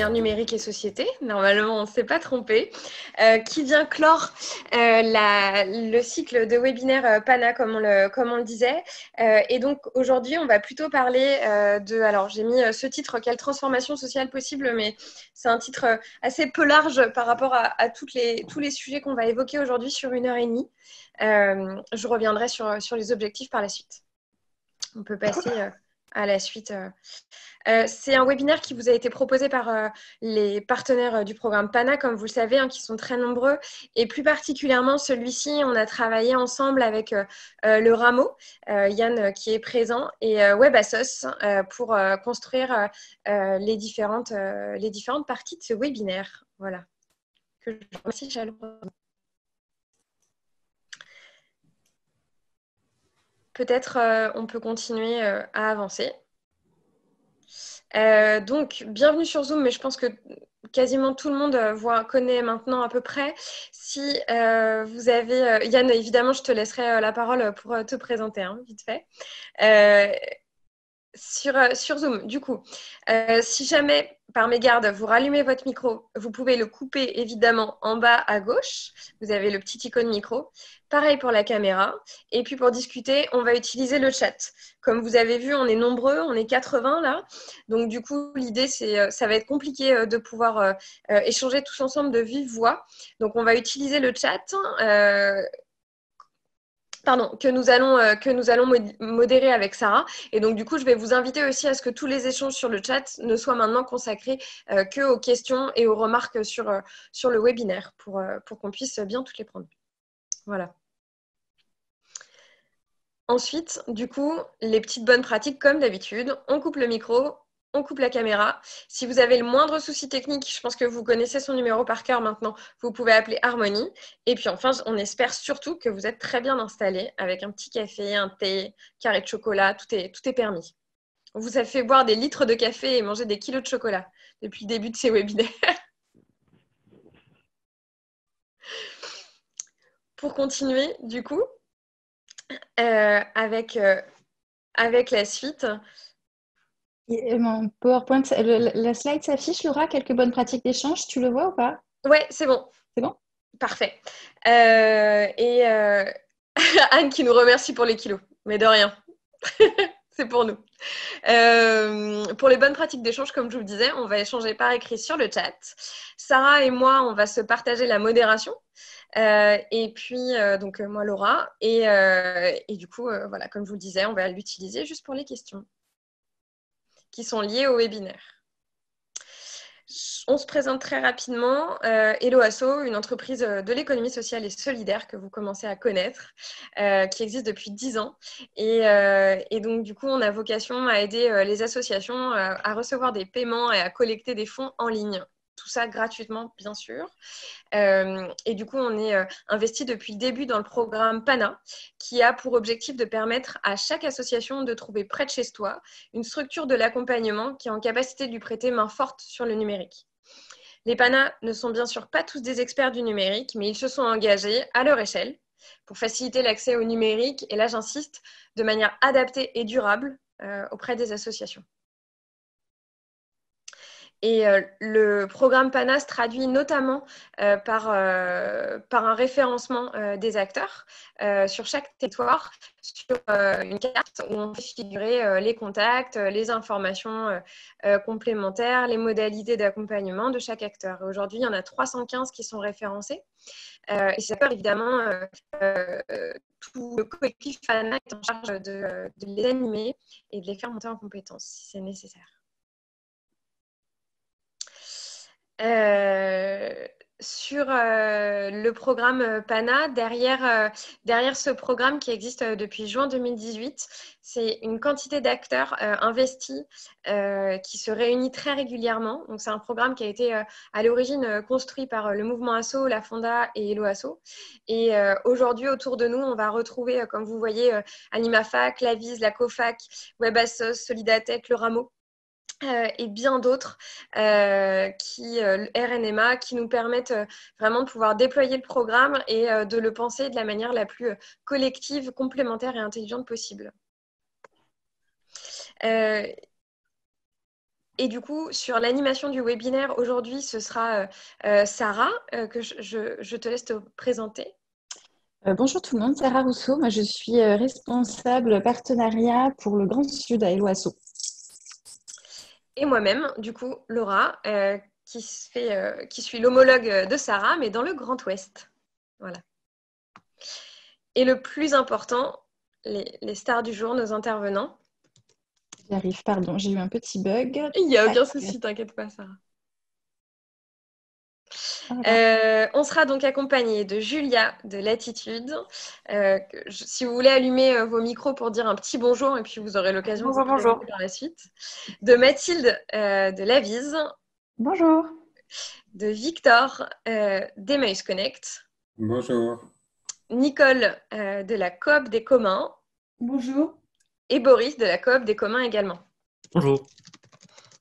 webinaire numérique et société. Normalement, on ne s'est pas trompé. Qui vient clore le cycle de webinaire PANA, comme on le disait. Et donc, aujourd'hui, on va plutôt parler Alors, j'ai mis ce titre, Quelle transformation sociale possible, mais c'est un titre assez peu large par rapport à tous les sujets qu'on va évoquer aujourd'hui sur 1 heure et demie. Je reviendrai sur les objectifs par la suite. On peut passer à la suite. C'est un webinaire qui vous a été proposé par les partenaires du programme PANA, comme vous le savez, qui sont très nombreux. Et plus particulièrement, celui-ci, on a travaillé ensemble avec le Rameau, Yann qui est présent, et WebAssos pour construire les différentes parties de ce webinaire. Voilà. Que je vous remercie chaleureusement. Peut-être on peut continuer à avancer. Donc, bienvenue sur Zoom, mais je pense que quasiment tout le monde connaît maintenant à peu près. Si vous avez... Yann, évidemment, je te laisserai la parole pour te présenter, vite fait. Sur Zoom, du coup, si jamais, par mégarde, vous rallumez votre micro, vous pouvez le couper évidemment en bas à gauche. Vous avez le petit icône micro. Pareil pour la caméra. Et puis pour discuter, on va utiliser le chat. Comme vous avez vu, on est nombreux, on est 80 là. Donc du coup, l'idée, ça va être compliqué de pouvoir échanger tous ensemble de vive voix. Donc on va utiliser le chat. Que nous allons modérer avec Sarah. Et donc, du coup, je vais vous inviter aussi à ce que tous les échanges sur le chat ne soient maintenant consacrés que aux questions et aux remarques sur le webinaire pour qu'on puisse bien toutes les prendre. Voilà. Ensuite, du coup, les petites bonnes pratiques comme d'habitude. On coupe le micro, on coupe la caméra. Si vous avez le moindre souci technique, je pense que vous connaissez son numéro par cœur maintenant, vous pouvez appeler Harmonie. Et puis enfin, on espère surtout que vous êtes très bien installés avec un petit café, un thé, carré de chocolat, tout est permis. On vous a fait boire des litres de café et manger des kilos de chocolat depuis le début de ces webinaires. Pour continuer, du coup, avec la suite. Mon PowerPoint, la slide s'affiche, Laura, quelques bonnes pratiques d'échange, tu le vois ou pas? Ouais, c'est bon. C'est bon? Parfait. Et Anne qui nous remercie pour les kilos, mais de rien. C'est pour nous. Pour les bonnes pratiques d'échange, comme je vous le disais, on va échanger par écrit sur le chat. Sarah et moi, on va se partager la modération. Et puis, donc moi, Laura. Et du coup, voilà, comme je vous le disais, on va l'utiliser juste pour les questions qui sont liées au webinaire. On se présente très rapidement. Hello Asso, une entreprise de l'économie sociale et solidaire que vous commencez à connaître, qui existe depuis 10 ans. Et donc, du coup, on a vocation à aider les associations à recevoir des paiements et à collecter des fonds en ligne. Tout ça gratuitement, bien sûr. Et du coup, on est investi depuis le début dans le programme PANA, qui a pour objectif de permettre à chaque association de trouver près de chez soi une structure de l'accompagnement qui est en capacité de lui prêter main forte sur le numérique. Les PANA ne sont bien sûr pas tous des experts du numérique, mais ils se sont engagés à leur échelle pour faciliter l'accès au numérique, et là j'insiste, de manière adaptée et durable auprès des associations. Et le programme PANA se traduit notamment par un référencement des acteurs sur chaque territoire, sur une carte où on fait figurer les contacts, les informations complémentaires, les modalités d'accompagnement de chaque acteur. Aujourd'hui, il y en a 315 qui sont référencés. Et c'est d'accord, évidemment, tout le collectif PANA est en charge de les animer et de les faire monter en compétences si c'est nécessaire. Sur le programme PANA, derrière ce programme qui existe depuis juin 2018, c'est une quantité d'acteurs investis qui se réunit très régulièrement. Donc, c'est un programme qui a été à l'origine construit par le mouvement Asso, la Fonda et Hello Asso. Et aujourd'hui, autour de nous, on va retrouver, comme vous voyez, AnimaFac, la Vise, la COFAC, WebAssos, Solidatech, le Rameau. Et bien d'autres RNMA qui nous permettent vraiment de pouvoir déployer le programme et de le penser de la manière la plus collective, complémentaire et intelligente possible. Et du coup, sur l'animation du webinaire, aujourd'hui, ce sera Sarah, que je te laisse te présenter. Bonjour tout le monde, Sarah Rousseau. Moi, je suis responsable partenariat pour le Grand Sud à Eloasso. Et moi-même, du coup, Laura, qui suis l'homologue de Sarah, mais dans le Grand Ouest. Voilà. Et le plus important, les stars du jour, nos intervenants. J'y arrive, pardon, j'ai eu un petit bug. Il n'y a Tac. aucun souci, t'inquiète pas, Sarah. Voilà. On sera donc accompagné de Julia de Latitude. Si vous voulez allumer vos micros pour dire un petit bonjour, et puis vous aurez l'occasion de vous présenter par la suite. De Mathilde de Lavise. Bonjour. De Victor d'Emmaüs Connect. Bonjour. Nicole de la Coop des communs. Bonjour. Et Boris de la Coop des communs également. Bonjour.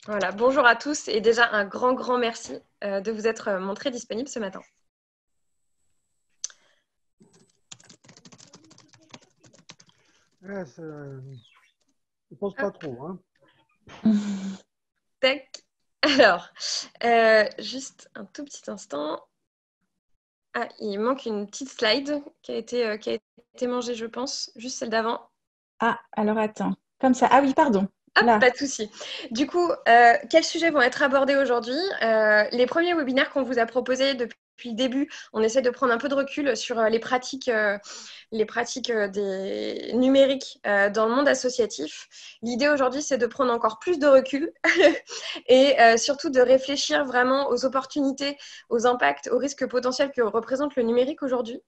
Voilà, bonjour à tous et déjà un grand merci de vous être montrés disponibles ce matin. Ouais, je pense pas trop. Hein. Tac. Alors, juste un tout petit instant. Ah, il manque une petite slide qui a été mangée, je pense. Juste celle d'avant. Ah, alors attends. Comme ça. Ah oui, pardon. Hop, Là. pas de souci. Du coup, quels sujets vont être abordés aujourd'hui? Les premiers webinaires qu'on vous a proposés depuis le début, on essaie de prendre un peu de recul sur les pratiques des numériques dans le monde associatif. L'idée aujourd'hui, c'est de prendre encore plus de recul et surtout de réfléchir vraiment aux opportunités, aux impacts, aux risques potentiels que représente le numérique aujourd'hui.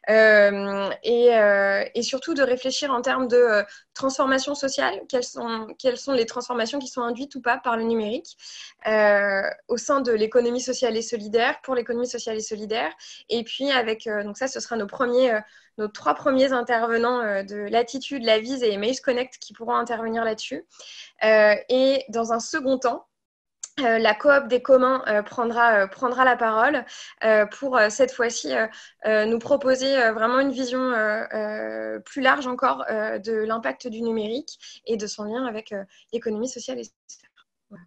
Et surtout de réfléchir en termes de transformation sociale, quelles sont les transformations qui sont induites ou pas par le numérique au sein de l'économie sociale et solidaire, pour l'économie sociale et solidaire. Et puis avec, donc ça, ce sera nos 3 premiers intervenants de Latitude, Lavise et Emmaüs Connect qui pourront intervenir là-dessus. Et dans un second temps, la coop des communs prendra la parole pour cette fois-ci nous proposer vraiment une vision plus large encore de l'impact du numérique et de son lien avec l'économie sociale et solidaire. Voilà.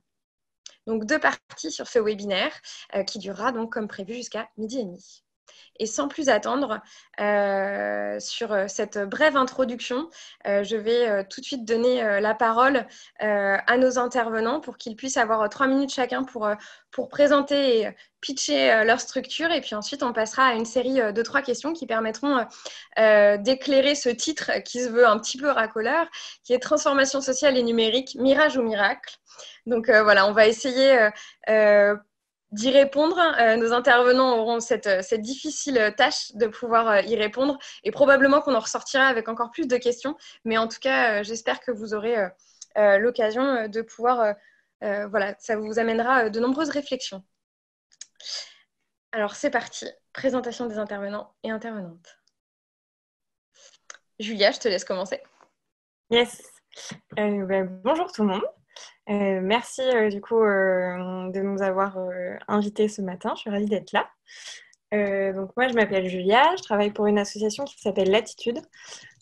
Donc 2 parties sur ce webinaire qui durera donc comme prévu jusqu'à 12h30. Et sans plus attendre, sur cette brève introduction, je vais tout de suite donner la parole à nos intervenants pour qu'ils puissent avoir 3 minutes chacun pour présenter et pitcher leur structure. Et puis ensuite, on passera à une série de 3 questions qui permettront d'éclairer ce titre qui se veut un petit peu racoleur, qui est Transformation sociale et numérique, mirage ou miracle. Donc voilà, on va essayer d'y répondre. Nos intervenants auront cette difficile tâche de pouvoir y répondre et probablement qu'on en ressortira avec encore plus de questions. Mais en tout cas, j'espère que vous aurez l'occasion de pouvoir... voilà, ça vous amènera de nombreuses réflexions. Alors, c'est parti. Présentation des intervenants et intervenantes. Julia, je te laisse commencer. Yes. Bonjour tout le monde. Merci du coup de nous avoir invités ce matin. Je suis ravie d'être là. Donc moi, je m'appelle Julia. Je travaille pour une association qui s'appelle Latitude.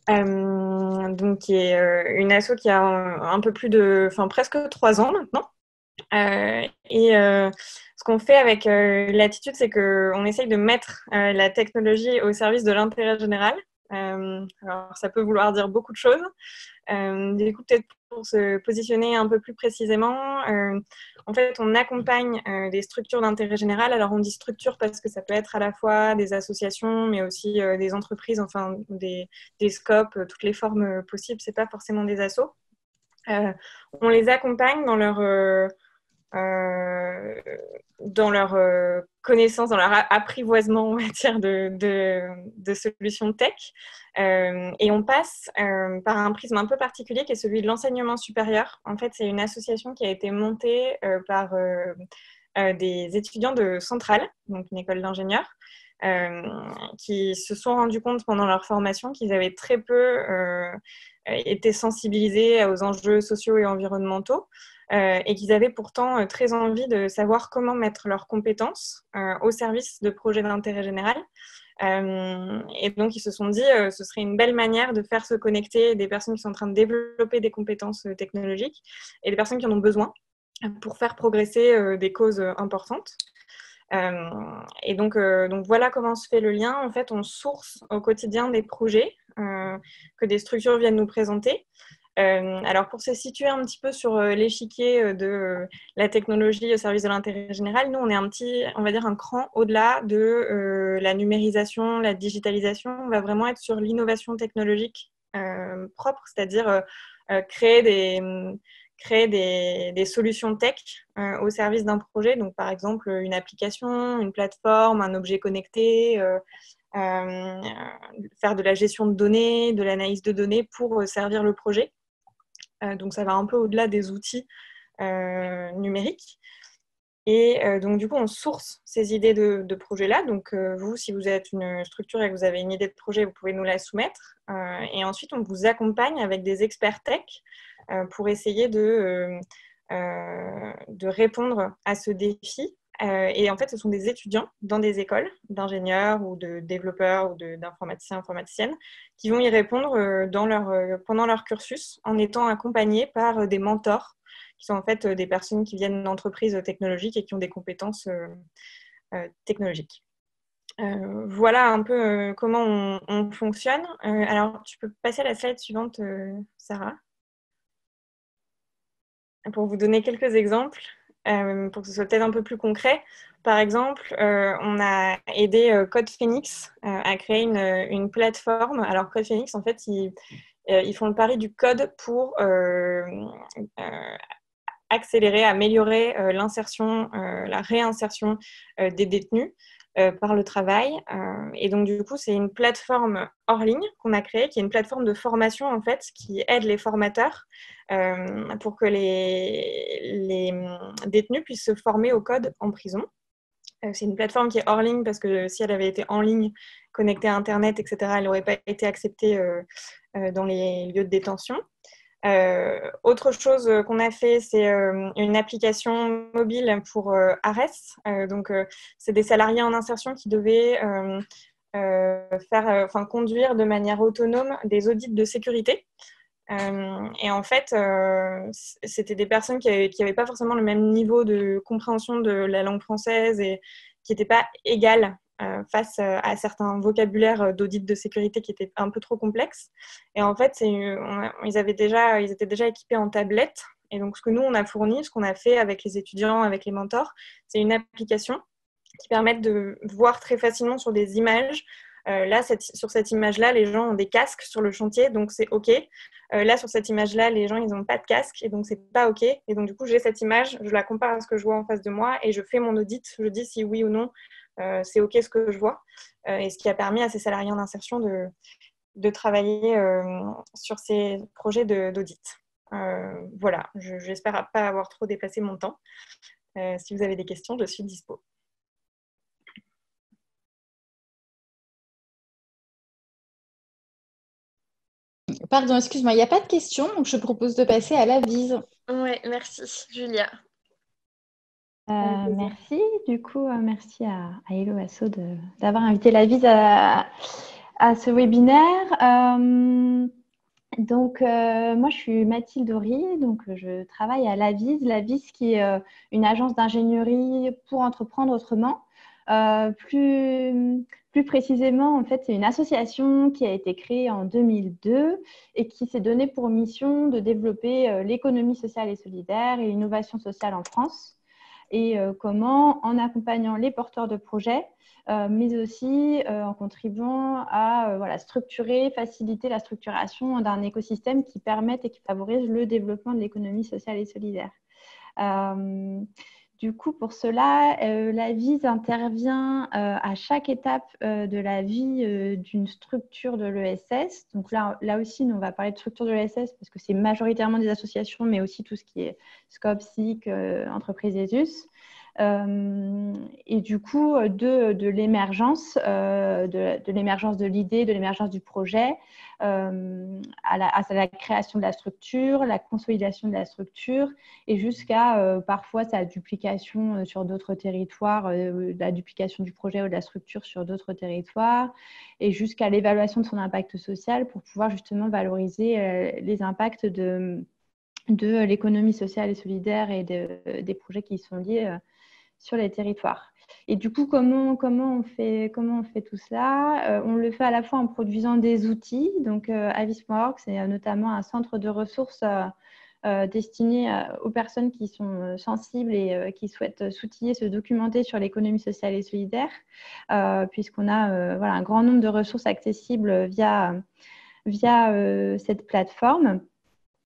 Donc qui est une asso qui a un peu plus de, presque 3 ans maintenant. Ce qu'on fait avec Latitude, c'est qu'on essaye de mettre la technologie au service de l'intérêt général. Alors, ça peut vouloir dire beaucoup de choses. Du coup, peut-être pour se positionner un peu plus précisément, en fait, on accompagne des structures d'intérêt général. Alors, on dit structure parce que ça peut être à la fois des associations, mais aussi des entreprises, enfin des scopes, toutes les formes possibles. C'est pas forcément des assos. On les accompagne dans leur connaissance, dans leur apprivoisement, on va dire, de solutions tech. Et on passe par un prisme un peu particulier qui est celui de l'enseignement supérieur. En fait, c'est une association qui a été montée par des étudiants de Centrale, donc une école d'ingénieurs, qui se sont rendus compte pendant leur formation qu'ils avaient très peu été sensibilisés aux enjeux sociaux et environnementaux. Et qu'ils avaient pourtant très envie de savoir comment mettre leurs compétences au service de projets d'intérêt général. Et donc, ils se sont dit ce serait une belle manière de faire se connecter des personnes qui sont en train de développer des compétences technologiques et des personnes qui en ont besoin. pour faire progresser des causes importantes. Et donc, voilà comment se fait le lien. En fait, on source au quotidien des projets que des structures viennent nous présenter. Alors, pour se situer un petit peu sur l'échiquier de la technologie au service de l'intérêt général, nous, on est on va dire un cran au-delà de la numérisation, la digitalisation. On va vraiment être sur l'innovation technologique propre, c'est-à-dire créer des solutions tech au service d'un projet. Donc, par exemple, une application, une plateforme, un objet connecté, faire de la gestion de données, de l'analyse de données pour servir le projet. Donc, ça va un peu au-delà des outils numériques. Et donc, du coup, on source ces idées de projets-là. Donc, vous, si vous êtes une structure et que vous avez une idée de projet, vous pouvez nous la soumettre. Et ensuite, on vous accompagne avec des experts tech pour essayer de répondre à ce défi. Et en fait, ce sont des étudiants dans des écoles d'ingénieurs ou de développeurs ou d'informaticiens, informaticiennes qui vont y répondre pendant leur cursus en étant accompagnés par des mentors qui sont en fait des personnes qui viennent d'entreprises technologiques et qui ont des compétences technologiques. Voilà un peu comment on fonctionne. Alors, tu peux passer à la slide suivante, Sarah, pour vous donner quelques exemples, pour que ce soit peut-être un peu plus concret. Par exemple, on a aidé Code Phoenix à créer une plateforme. Alors, Code Phoenix, en fait, ils font le pari du code pour accélérer, améliorer l'insertion, la réinsertion des détenus par le travail. Et donc, du coup, c'est une plateforme hors ligne qu'on a créée, qui est une plateforme de formation, en fait, qui aide les formateurs pour que les détenus puissent se former au code en prison. C'est une plateforme qui est hors ligne parce que si elle avait été en ligne, connectée à Internet, etc., elle n'aurait pas été acceptée dans les lieux de détention. Autre chose qu'on a fait, c'est une application mobile pour ARES. Donc, c'est des salariés en insertion qui devaient conduire de manière autonome des audits de sécurité. Et en fait, c'était des personnes qui n'avaient pas forcément le même niveau de compréhension de la langue française et qui n'étaient pas égales face à certains vocabulaires d'audit de sécurité qui étaient un peu trop complexes. Et en fait, ils étaient déjà équipés en tablette. Et donc, ce que nous, on a fourni, ce qu'on a fait avec les étudiants, avec les mentors, c'est une application qui permet de voir très facilement sur des images. Là, sur cette image-là, les gens ont des casques sur le chantier, donc c'est OK. Là, sur cette image-là, les gens, ils n'ont pas de casque, et donc c'est pas OK. Et donc, du coup, j'ai cette image, je la compare à ce que je vois en face de moi, et je fais mon audit, je dis si oui ou non, c'est OK ce que je vois. Et ce qui a permis à ces salariés en insertion de travailler sur ces projets d'audit. Voilà, j'espère pas avoir trop dépassé mon temps. Si vous avez des questions, je suis dispo. Pardon, excuse-moi, il n'y a pas de questions, donc je propose de passer à l'avise. Oui, merci, Julia. Merci. Du coup, merci à Hello Asso d'avoir invité l'avise à ce webinaire. Moi, je suis Mathilde Horry, donc je travaille à l'Avise. L'Avise qui est une agence d'ingénierie pour entreprendre autrement. Plus précisément, en fait, c'est une association qui a été créée en 2002 et qui s'est donnée pour mission de développer l'économie sociale et solidaire et l'innovation sociale en France. Et comment, en accompagnant les porteurs de projets, mais aussi en contribuant à structurer, faciliter la structuration d'un écosystème qui permette et qui favorise le développement de l'économie sociale et solidaire. Du coup, pour cela, l'Avise intervient à chaque étape de la vie d'une structure de l'ESS. Donc là aussi, nous, on va parler de structure de l'ESS parce que c'est majoritairement des associations, mais aussi tout ce qui est SCOP, SIC, entreprise ESUS. Et du coup, de l'émergence, de l'émergence de l'idée, de l'émergence du projet, à la création de la structure, la consolidation de la structure, et jusqu'à parfois sa duplication sur d'autres territoires, la duplication du projet ou de la structure sur d'autres territoires, et jusqu'à l'évaluation de son impact social pour pouvoir justement valoriser les impacts de l'économie sociale et solidaire et des projets qui y sont liés sur les territoires. Et du coup, comment on fait tout cela? On le fait à la fois en produisant des outils. Donc, Avis.org, c'est notamment un centre de ressources destiné aux personnes qui sont sensibles et qui souhaitent s'outiller, se documenter sur l'économie sociale et solidaire, puisqu'on a un grand nombre de ressources accessibles via cette plateforme.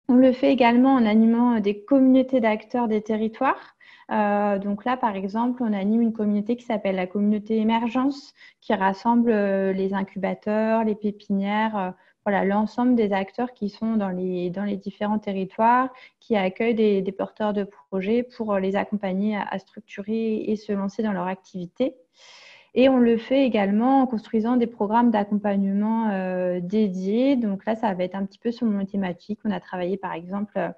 On le fait également en animant des communautés d'acteurs des territoires. Donc là, par exemple, on anime une communauté qui s'appelle la communauté émergence, qui rassemble les incubateurs, les pépinières, l'ensemble des acteurs qui sont dans les différents territoires, qui accueillent des porteurs de projets pour les accompagner à structurer et se lancer dans leur activité. Et on le fait également en construisant des programmes d'accompagnement dédiés. Donc là, ça va être un petit peu selon les thématiques. On a travaillé, par exemple,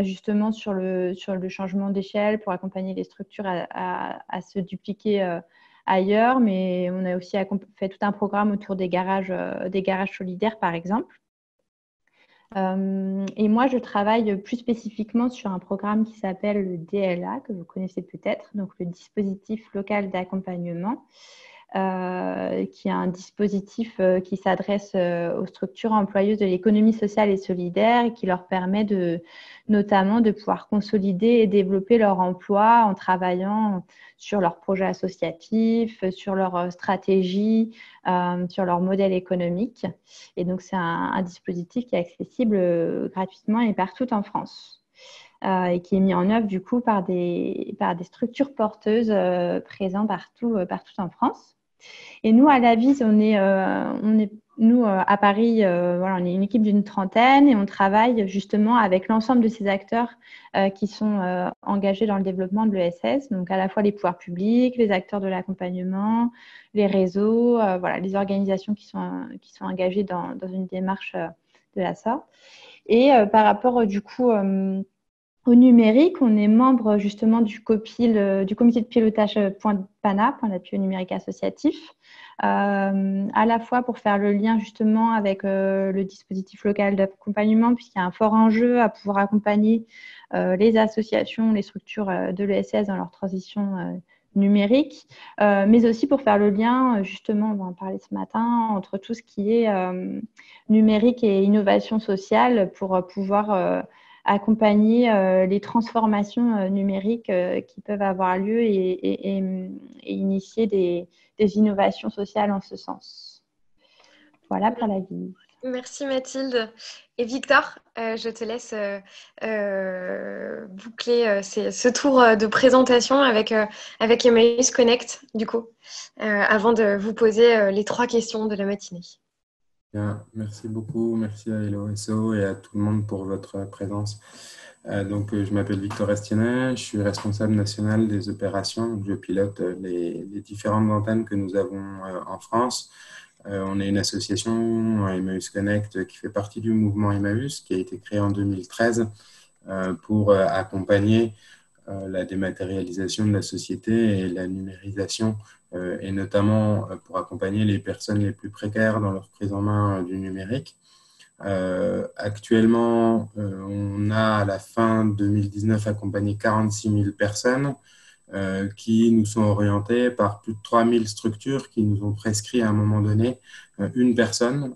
justement sur le changement d'échelle pour accompagner les structures à se dupliquer ailleurs. Mais on a aussi fait tout un programme autour des garages solidaires, par exemple. Et moi, je travaille plus spécifiquement sur un programme qui s'appelle le DLA, que vous connaissez peut-être, donc le dispositif local d'accompagnement, qui est un dispositif qui s'adresse aux structures employeuses de l'économie sociale et solidaire et qui leur permet notamment de pouvoir consolider et développer leur emploi en travaillant sur leurs projets associatifs, sur leur stratégie, sur leur modèle économique. Et donc, c'est un dispositif qui est accessible gratuitement et partout en France. Et qui est mis en œuvre du coup par des structures porteuses présentes partout en France. Et nous, à l'Avis, nous, à Paris, on est une équipe d'une trentaine et on travaille justement avec l'ensemble de ces acteurs qui sont engagés dans le développement de l'ESS, donc à la fois les pouvoirs publics, les acteurs de l'accompagnement, les réseaux, les organisations qui sont engagées dans une démarche de la sorte. Et par rapport du coup au numérique, on est membre justement du comité de pilotage PANA, point d'appui au numérique associatif, à la fois pour faire le lien justement avec le dispositif local d'accompagnement, puisqu'il y a un fort enjeu à pouvoir accompagner les associations, les structures de l'ESS dans leur transition numérique, mais aussi pour faire le lien, justement, on va en parler ce matin, entre tout ce qui est numérique et innovation sociale pour pouvoir accompagner les transformations numériques qui peuvent avoir lieu et initier des innovations sociales en ce sens. Voilà pour la vie. Merci Mathilde. Et Victor, je te laisse boucler ce tour de présentation avec Emmaüs Connect, du coup, avant de vous poser les 3 questions de la matinée. Bien, merci beaucoup, merci à Hello et à tout le monde pour votre présence. Je m'appelle Victor Estienne, je suis responsable national des opérations. Je pilote les différentes antennes que nous avons en France. On est une association, Emmaüs Connect, qui fait partie du mouvement Emmaüs, qui a été créé en 2013 pour accompagner la dématérialisation de la société et la numérisation, et notamment pour accompagner les personnes les plus précaires dans leur prise en main du numérique. Actuellement, on a à la fin 2019 accompagné 46 000 personnes qui nous sont orientées par plus de 3 000 structures qui nous ont prescrit à un moment donné une personne.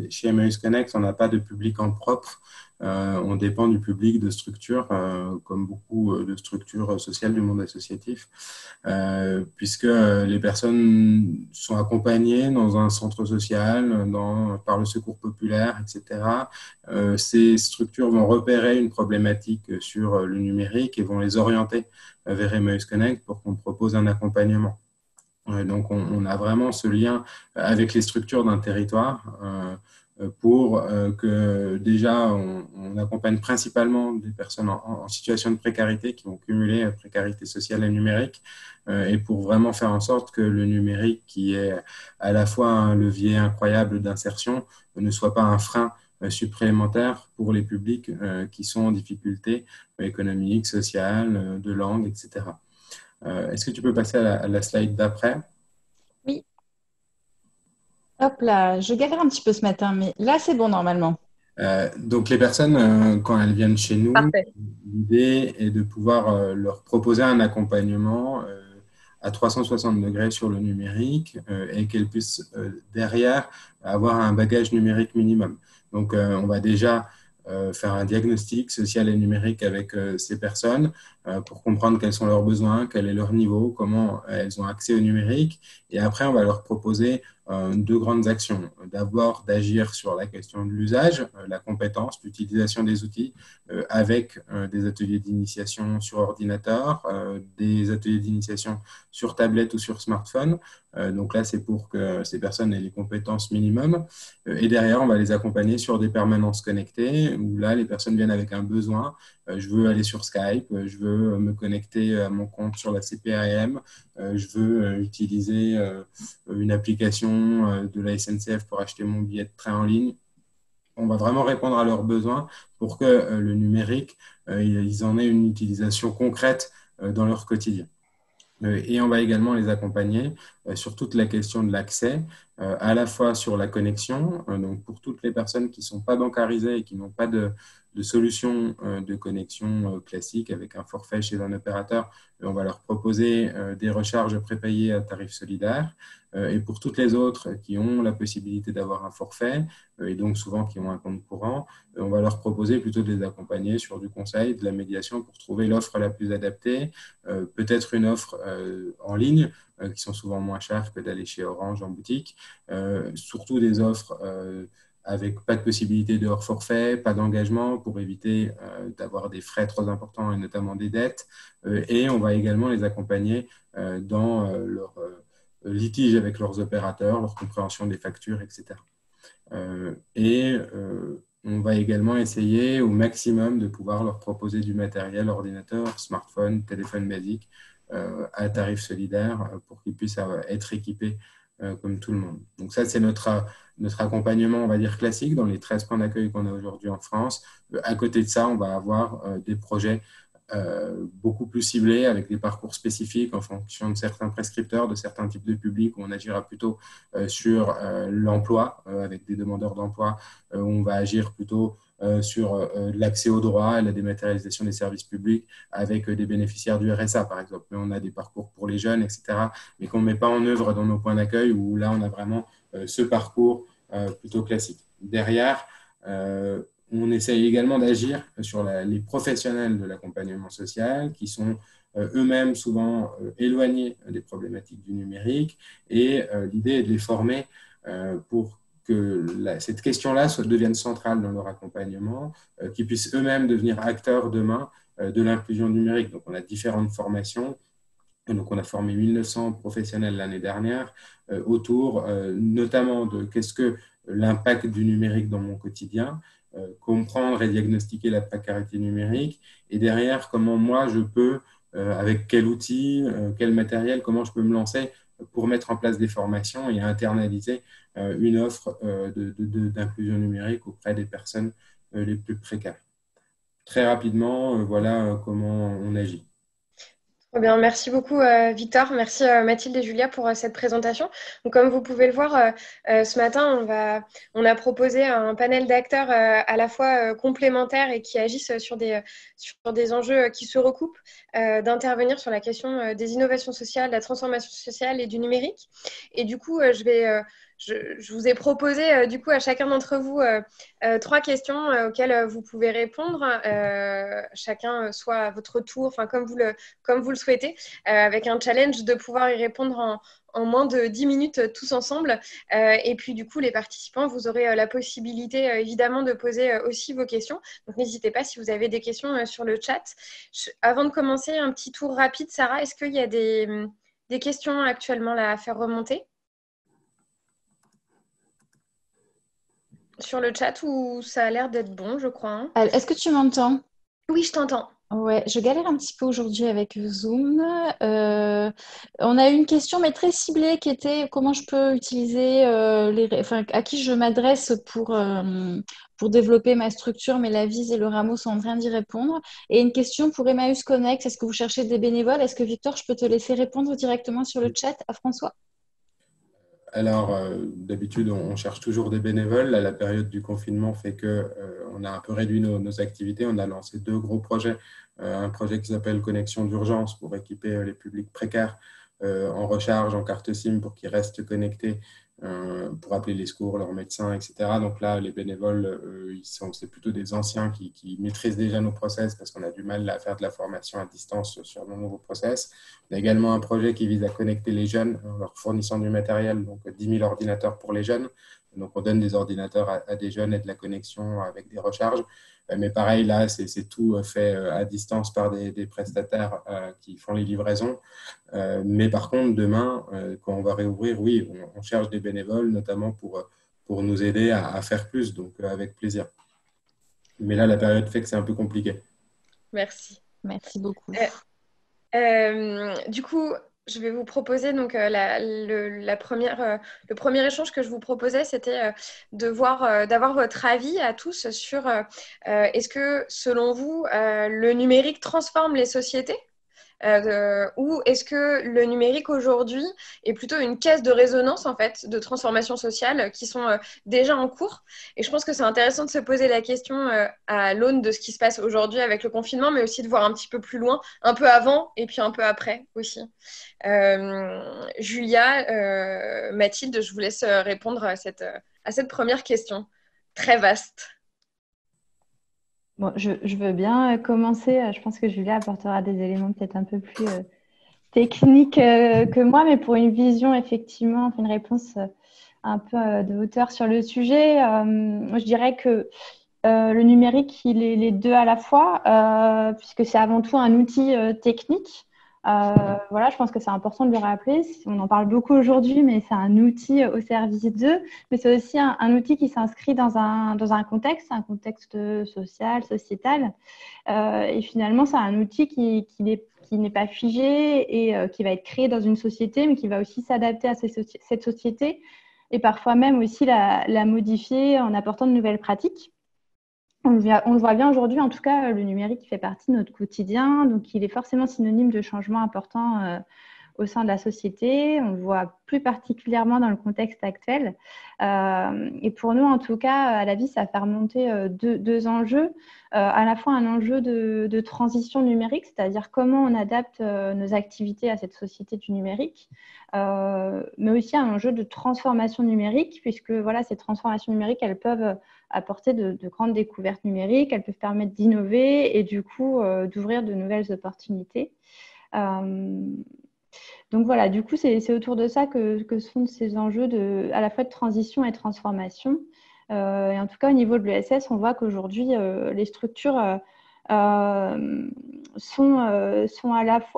Chez Emmaüs Connect, on n'a pas de public en propre. On dépend du public de structures, comme beaucoup de structures sociales du monde associatif, puisque les personnes sont accompagnées dans un centre social, par le secours populaire, etc. Ces structures vont repérer une problématique sur le numérique et vont les orienter vers Emmaüs Connect pour qu'on propose un accompagnement. Donc, on a vraiment ce lien avec les structures d'un territoire pour que déjà on accompagne principalement des personnes en situation de précarité qui vont cumuler précarité sociale et numérique, et pour vraiment faire en sorte que le numérique, qui est à la fois un levier incroyable d'insertion, ne soit pas un frein supplémentaire pour les publics qui sont en difficulté économique, sociale, de langue, etc. Est-ce que tu peux passer à la slide d'après? Oui. Hop là, je galère un petit peu ce matin, mais là, c'est bon normalement. Donc les personnes, quand elles viennent chez nous, Parfait. l'idée est de pouvoir leur proposer un accompagnement à 360 degrés sur le numérique et qu'elles puissent derrière avoir un bagage numérique minimum. Donc on va déjà faire un diagnostic social et numérique avec ces personnes pour comprendre quels sont leurs besoins, quel est leur niveau, comment elles ont accès au numérique. Et après, on va leur proposer deux grandes actions. D'abord, d'agir sur la question de l'usage, la compétence, l'utilisation des outils avec des ateliers d'initiation sur ordinateur, des ateliers d'initiation sur tablette ou sur smartphone. Donc là, c'est pour que ces personnes aient les compétences minimum. Et derrière, on va les accompagner sur des permanences connectées où là, les personnes viennent avec un besoin. Je veux aller sur Skype, je veux me connecter à mon compte sur la CPAM, je veux utiliser une application de la SNCF pour acheter mon billet de train en ligne. On va vraiment répondre à leurs besoins pour que le numérique, ils en aient une utilisation concrète dans leur quotidien. Et on va également les accompagner sur toute la question de l'accès, à la fois sur la connexion, donc pour toutes les personnes qui ne sont pas bancarisées et qui n'ont pas de solution de connexion classique avec un forfait chez un opérateur, on va leur proposer des recharges prépayées à tarif solidaire. Et pour toutes les autres qui ont la possibilité d'avoir un forfait, et donc souvent qui ont un compte courant, on va leur proposer plutôt de les accompagner sur du conseil, de la médiation pour trouver l'offre la plus adaptée, peut-être une offre en ligne, qui sont souvent moins chères que d'aller chez Orange en boutique, surtout des offres avec pas de possibilité de hors forfait, pas d'engagement pour éviter d'avoir des frais trop importants et notamment des dettes. Et on va également les accompagner dans leur litige avec leurs opérateurs, leur compréhension des factures, etc. On va également essayer au maximum de pouvoir leur proposer du matériel, ordinateur, smartphone, téléphone basique, à tarif solidaire pour qu'ils puissent être équipés comme tout le monde. Donc ça, c'est notre accompagnement, on va dire, classique dans les 13 points d'accueil qu'on a aujourd'hui en France. À côté de ça, on va avoir des projets beaucoup plus ciblés avec des parcours spécifiques en fonction de certains prescripteurs, de certains types de publics où on agira plutôt sur l'emploi avec des demandeurs d'emploi, où on va agir plutôt sur l'accès aux droits et la dématérialisation des services publics avec des bénéficiaires du RSA, par exemple. Mais on a des parcours pour les jeunes, etc., mais qu'on ne met pas en œuvre dans nos points d'accueil où là, on a vraiment ce parcours plutôt classique. Derrière, on essaye également d'agir sur les professionnels de l'accompagnement social qui sont eux-mêmes souvent éloignés des problématiques du numérique et l'idée est de les former pour que cette question-là devienne centrale dans leur accompagnement, qu'ils puissent eux-mêmes devenir acteurs demain de l'inclusion numérique. Donc, on a différentes formations. Donc, on a formé 1900 professionnels l'année dernière autour notamment de qu'est-ce que l'impact du numérique dans mon quotidien, comprendre et diagnostiquer la précarité numérique et derrière, comment moi je peux, avec quel outil, quel matériel, comment je peux me lancer pour mettre en place des formations et internaliser une offre d'inclusion numérique auprès des personnes les plus précaires. Très rapidement, voilà comment on agit. Très bien, merci beaucoup Victor, merci Mathilde et Julia pour cette présentation. Donc, comme vous pouvez le voir, ce matin, on a proposé un panel d'acteurs à la fois complémentaires et qui agissent sur des enjeux qui se recoupent, d'intervenir sur la question des innovations sociales, de la transformation sociale et du numérique. Et du coup, je vous ai proposé du coup à chacun d'entre vous 3 questions auxquelles vous pouvez répondre, chacun soit à votre tour, enfin comme vous le souhaitez, avec un challenge de pouvoir y répondre en moins de 10 minutes tous ensemble. Et puis du coup, les participants, vous aurez la possibilité évidemment de poser aussi vos questions. Donc n'hésitez pas si vous avez des questions sur le chat. Avant de commencer, un petit tour rapide, Sarah, est-ce qu'il y a des questions actuellement là, à faire remonter sur le chat où ça a l'air d'être bon, je crois. Hein. Est-ce que tu m'entends? Oui, je t'entends. Ouais, je galère un petit peu aujourd'hui avec Zoom. On a eu une question, mais très ciblée, qui était comment je peux utiliser à qui je m'adresse pour développer ma structure, mais la Vise et le Rameau sont en train d'y répondre. Et une question pour Emmaüs Connect, est-ce que vous cherchez des bénévoles? Est-ce que Victor, je peux te laisser répondre directement sur le chat à François? Alors, d'habitude, on cherche toujours des bénévoles. Là, la période du confinement fait que on a un peu réduit nos activités. On a lancé 2 gros projets. Un projet qui s'appelle Connexion d'urgence pour équiper les publics précaires en recharge, en carte SIM pour qu'ils restent connectés pour appeler les secours, leurs médecins, etc. Donc là, les bénévoles, c'est plutôt des anciens qui maîtrisent déjà nos process parce qu'on a du mal à faire de la formation à distance sur nos nouveaux process. On a également un projet qui vise à connecter les jeunes en leur fournissant du matériel, donc 10 000 ordinateurs pour les jeunes. Donc on donne des ordinateurs à des jeunes et de la connexion avec des recharges. Mais pareil, là, c'est tout fait à distance par des prestataires qui font les livraisons. Mais par contre, demain, quand on va réouvrir, oui, on cherche des bénévoles, notamment pour nous aider à faire plus, donc avec plaisir. Mais là, la période fait que c'est un peu compliqué. Merci. Merci beaucoup. Du coup, je vais vous proposer donc le premier échange que je vous proposais, c'était d'avoir votre avis à tous sur est-ce que selon vous le numérique transforme les sociétés ou est-ce que le numérique aujourd'hui est plutôt une caisse de résonance en fait de transformation sociale qui sont déjà en cours. Et je pense que c'est intéressant de se poser la question à l'aune de ce qui se passe aujourd'hui avec le confinement, mais aussi de voir un petit peu plus loin, un peu avant et puis un peu après aussi. Julia, Mathilde, je vous laisse répondre à cette première question très vaste. Bon, je veux bien commencer. Je pense que Julia apportera des éléments peut-être un peu plus techniques que moi, mais pour une vision, effectivement, une réponse un peu de hauteur sur le sujet. Moi, je dirais que le numérique, il est les deux à la fois, puisque c'est avant tout un outil technique. Voilà, je pense que c'est important de le rappeler. On en parle beaucoup aujourd'hui, mais c'est un outil au service d'eux. Mais c'est aussi un outil qui s'inscrit dans un contexte social, sociétal. Et finalement, c'est un outil qui n'est pas figé et qui va être créé dans une société, mais qui va aussi s'adapter à cette société et parfois même aussi la modifier en apportant de nouvelles pratiques. On le voit bien aujourd'hui, en tout cas, le numérique fait partie de notre quotidien, donc il est forcément synonyme de changements importants au sein de la société. On le voit plus particulièrement dans le contexte actuel. Et pour nous, en tout cas, à la vie, ça fait remonter deux enjeux. À la fois un enjeu de transition numérique, c'est-à-dire comment on adapte nos activités à cette société du numérique, mais aussi un enjeu de transformation numérique, puisque voilà, ces transformations numériques, elles peuvent apporter de grandes découvertes numériques, elles peuvent permettre d'innover et du coup d'ouvrir de nouvelles opportunités. Donc voilà, du coup, c'est autour de ça que sont ces enjeux à la fois de transition et de transformation. Et en tout cas, au niveau de l'ESS, on voit qu'aujourd'hui, les structures ont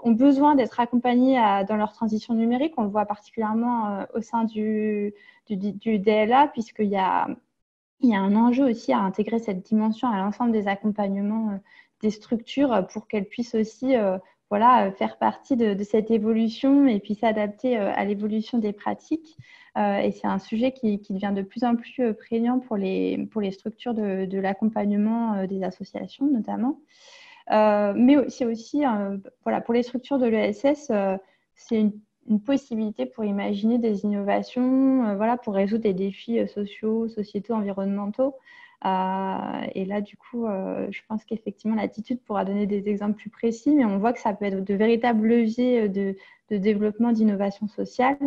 besoin d'être accompagnées dans leur transition numérique. On le voit particulièrement au sein du DLA, puisqu'il y a un enjeu aussi à intégrer cette dimension à l'ensemble des accompagnements des structures pour qu'elles puissent aussi faire partie de cette évolution et puis s'adapter à l'évolution des pratiques. Et c'est un sujet qui devient de plus en plus prégnant pour les structures de l'accompagnement des associations notamment. Mais c'est aussi pour les structures de l'ESS, c'est une possibilité pour imaginer des innovations, pour résoudre des défis sociaux, sociétaux, environnementaux. Et là, du coup, je pense qu'effectivement, l'attitude pourra donner des exemples plus précis, mais on voit que ça peut être de véritables leviers de développement d'innovation sociale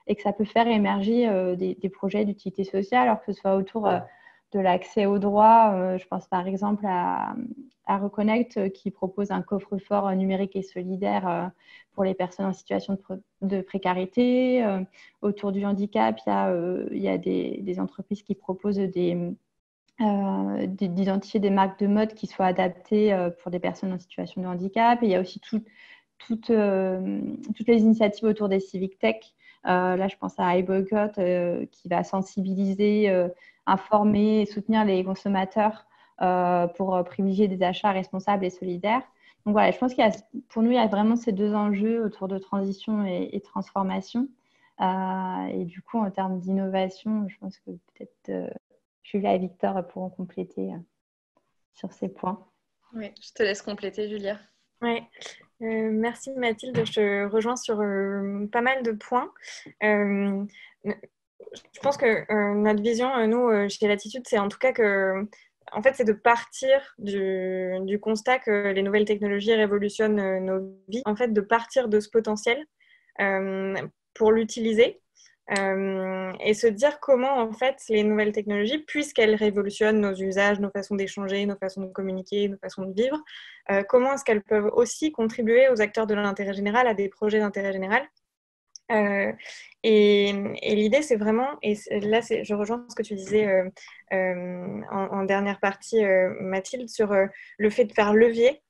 et que ça peut faire émerger des projets d'utilité sociale, alors que ce soit autour de l'accès aux droits. Je pense par exemple à Reconnect qui propose un coffre-fort numérique et solidaire pour les personnes en situation de précarité. Autour du handicap, il y a des entreprises qui proposent d'identifier des marques de mode qui soient adaptées pour des personnes en situation de handicap. Et il y a aussi toutes les initiatives autour des civic tech. Là, je pense à iBoycott qui va sensibiliser, informer et soutenir les consommateurs pour privilégier des achats responsables et solidaires. Donc voilà, je pense pour nous, il y a vraiment ces deux enjeux autour de transition et transformation. Et du coup, en termes d'innovation, je pense que peut-être Julia et Victor pourront compléter sur ces points. Oui, je te laisse compléter, Julia. Oui. Merci Mathilde, je te rejoins sur pas mal de points. Je pense que notre vision, nous, chez Latitude, c'est en tout cas que, en fait, c'est de partir du constat que les nouvelles technologies révolutionnent nos vies, en fait, de partir de ce potentiel pour l'utiliser et se dire comment, en fait, les nouvelles technologies, puisqu'elles révolutionnent nos usages, nos façons d'échanger, nos façons de communiquer, nos façons de vivre, comment est-ce qu'elles peuvent aussi contribuer aux acteurs de l'intérêt général, à des projets d'intérêt général. Et l'idée, c'est vraiment, et là, je rejoins ce que tu disais en dernière partie, Mathilde, sur le fait de faire levier.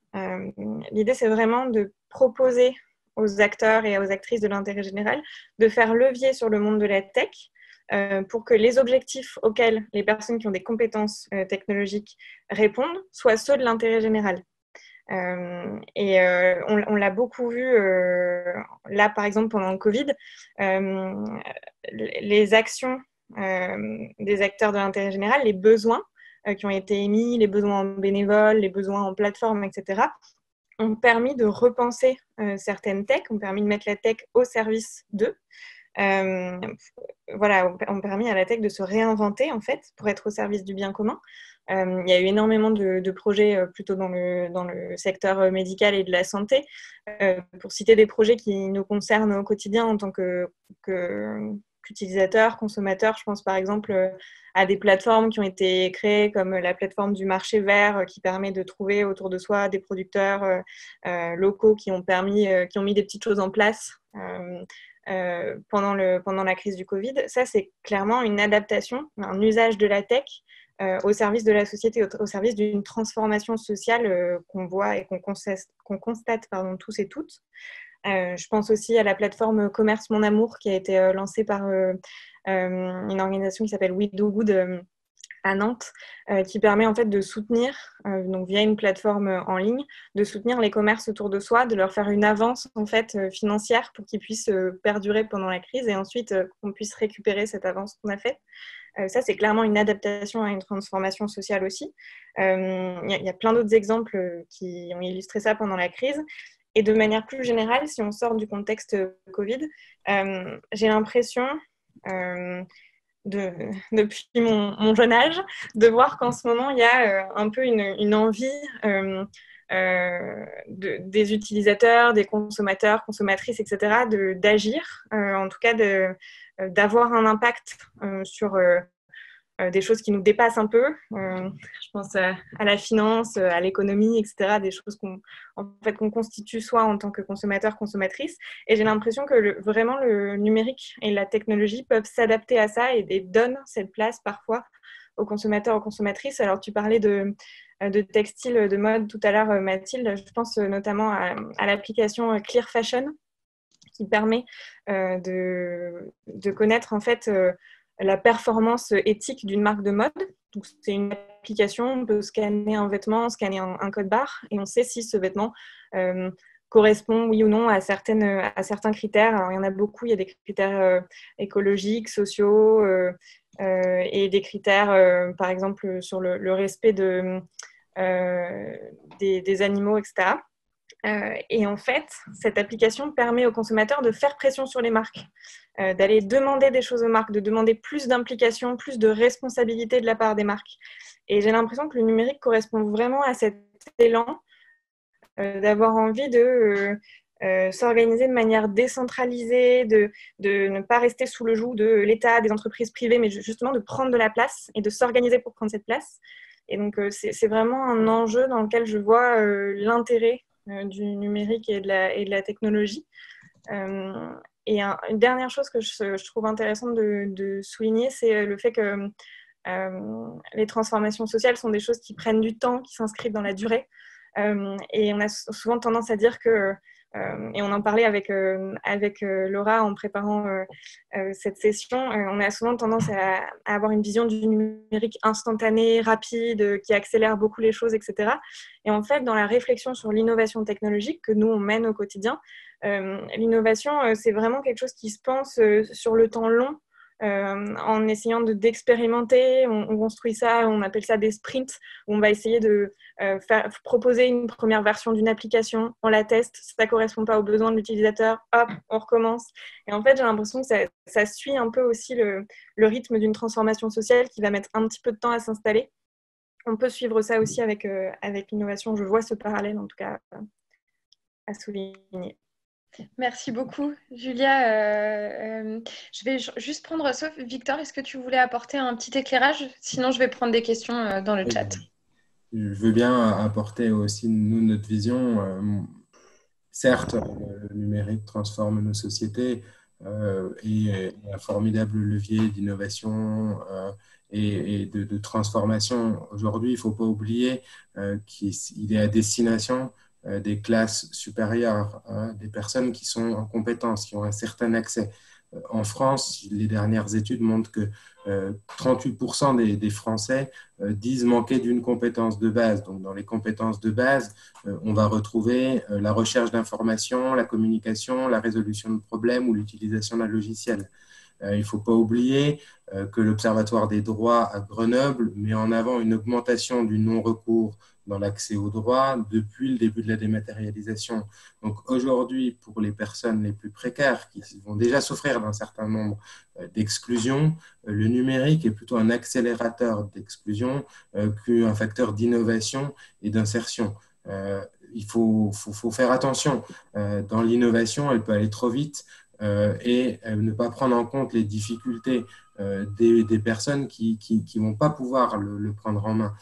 L'idée, c'est vraiment de proposer aux acteurs et aux actrices de l'intérêt général de faire levier sur le monde de la tech pour que les objectifs auxquels les personnes qui ont des compétences technologiques répondent soient ceux de l'intérêt général. On l'a beaucoup vu là, par exemple, pendant le Covid, les actions des acteurs de l'intérêt général, les besoins qui ont été émis, les besoins en bénévoles, les besoins en plateforme, etc., ont permis de repenser certaines techs, ont permis de mettre la tech au service d'eux. Voilà, ont permis à la tech de se réinventer, en fait, pour être au service du bien commun. Il y a eu énormément de projets plutôt dans le secteur médical et de la santé. Pour citer des projets qui nous concernent au quotidien en tant qu'utilisateurs, consommateurs, je pense par exemple à des plateformes qui ont été créées comme la plateforme du marché vert qui permet de trouver autour de soi des producteurs locaux qui ont mis des petites choses en place pendant la crise du Covid. Ça, c'est clairement une adaptation, un usage de la tech au service de la société, au service d'une transformation sociale qu'on voit et qu'on constate tous et toutes. Je pense aussi à la plateforme Commerce Mon Amour qui a été lancée par une organisation qui s'appelle We Do Good à Nantes, qui permet en fait de soutenir, donc via une plateforme en ligne, de soutenir les commerces autour de soi, de leur faire une avance en fait financière pour qu'ils puissent perdurer pendant la crise et ensuite qu'on puisse récupérer cette avance qu'on a faite. Ça, c'est clairement une adaptation à une transformation sociale aussi. Il y a plein d'autres exemples qui ont illustré ça pendant la crise. Et de manière plus générale, si on sort du contexte Covid, j'ai l'impression, depuis mon jeune âge, de voir qu'en ce moment, il y a un peu une envie des utilisateurs, des consommateurs, consommatrices, etc., d'agir, en tout cas d'avoir un impact sur des choses qui nous dépassent un peu. Je pense à la finance, à l'économie, etc., des choses qu'on constitue soi en tant que consommateur, consommatrice. Et j'ai l'impression que vraiment le numérique et la technologie peuvent s'adapter à ça et donnent cette place parfois aux consommateurs, aux consommatrices. Alors, tu parlais de textile, de mode tout à l'heure, Mathilde. Je pense notamment à l'application Clear Fashion qui permet de connaître en fait la performance éthique d'une marque de mode. Donc, c'est une application, on peut scanner un vêtement, scanner un code barre et on sait si ce vêtement correspond, oui ou non, à certains critères. Alors, il y en a beaucoup, il y a des critères écologiques, sociaux et des critères, par exemple, sur le respect des animaux, etc. Et en fait, cette application permet aux consommateurs de faire pression sur les marques, d'aller demander des choses aux marques, de demander plus d'implication, plus de responsabilité de la part des marques. Et j'ai l'impression que le numérique correspond vraiment à cet élan d'avoir envie de s'organiser de manière décentralisée, de ne pas rester sous le joug de l'État, des entreprises privées, mais justement de prendre de la place et de s'organiser pour prendre cette place. Et donc, c'est vraiment un enjeu dans lequel je vois l'intérêt du numérique et de la technologie. Et une dernière chose que je trouve intéressante de souligner, c'est le fait que les transformations sociales sont des choses qui prennent du temps, qui s'inscrivent dans la durée. Et on a souvent tendance à dire que, et on en parlait avec Laura en préparant cette session, on a souvent tendance à avoir une vision du numérique instantané, rapide, qui accélère beaucoup les choses, etc. Et en fait, dans la réflexion sur l'innovation technologique que nous, on mène au quotidien, l'innovation, c'est vraiment quelque chose qui se pense sur le temps long, en essayant d'expérimenter. On construit ça, on appelle ça des sprints, où on va essayer de proposer une première version d'une application, on la teste, si ça ne correspond pas aux besoins de l'utilisateur, hop, on recommence. Et en fait, j'ai l'impression que ça suit un peu aussi le rythme d'une transformation sociale qui va mettre un petit peu de temps à s'installer. On peut suivre ça aussi avec l'innovation. Je vois ce parallèle, en tout cas, à souligner. Merci beaucoup, Julia. Je vais juste prendre, sauf Victor, est-ce que tu voulais apporter un petit éclairage? Sinon, je vais prendre des questions dans le chat. Je veux bien apporter aussi, nous, notre vision. Certes, le numérique transforme nos sociétés et est un formidable levier d'innovation et de transformation. Aujourd'hui, il ne faut pas oublier qu'il est à destination des classes supérieures, des personnes qui sont en compétence, qui ont un certain accès. En France, les dernières études montrent que 38% des Français disent manquer d'une compétence de base. Donc, dans les compétences de base, on va retrouver la recherche d'informations, la communication, la résolution de problèmes ou l'utilisation d'un logiciel. Il ne faut pas oublier que l'Observatoire des droits à Grenoble met en avant une augmentation du non-recours dans l'accès aux droits depuis le début de la dématérialisation. Donc aujourd'hui, pour les personnes les plus précaires qui vont déjà souffrir d'un certain nombre d'exclusions, le numérique est plutôt un accélérateur d'exclusion qu'un facteur d'innovation et d'insertion. Il faut faire attention. Dans l'innovation, elle peut aller trop vite et ne pas prendre en compte les difficultés des personnes qui vont pas pouvoir le prendre en main.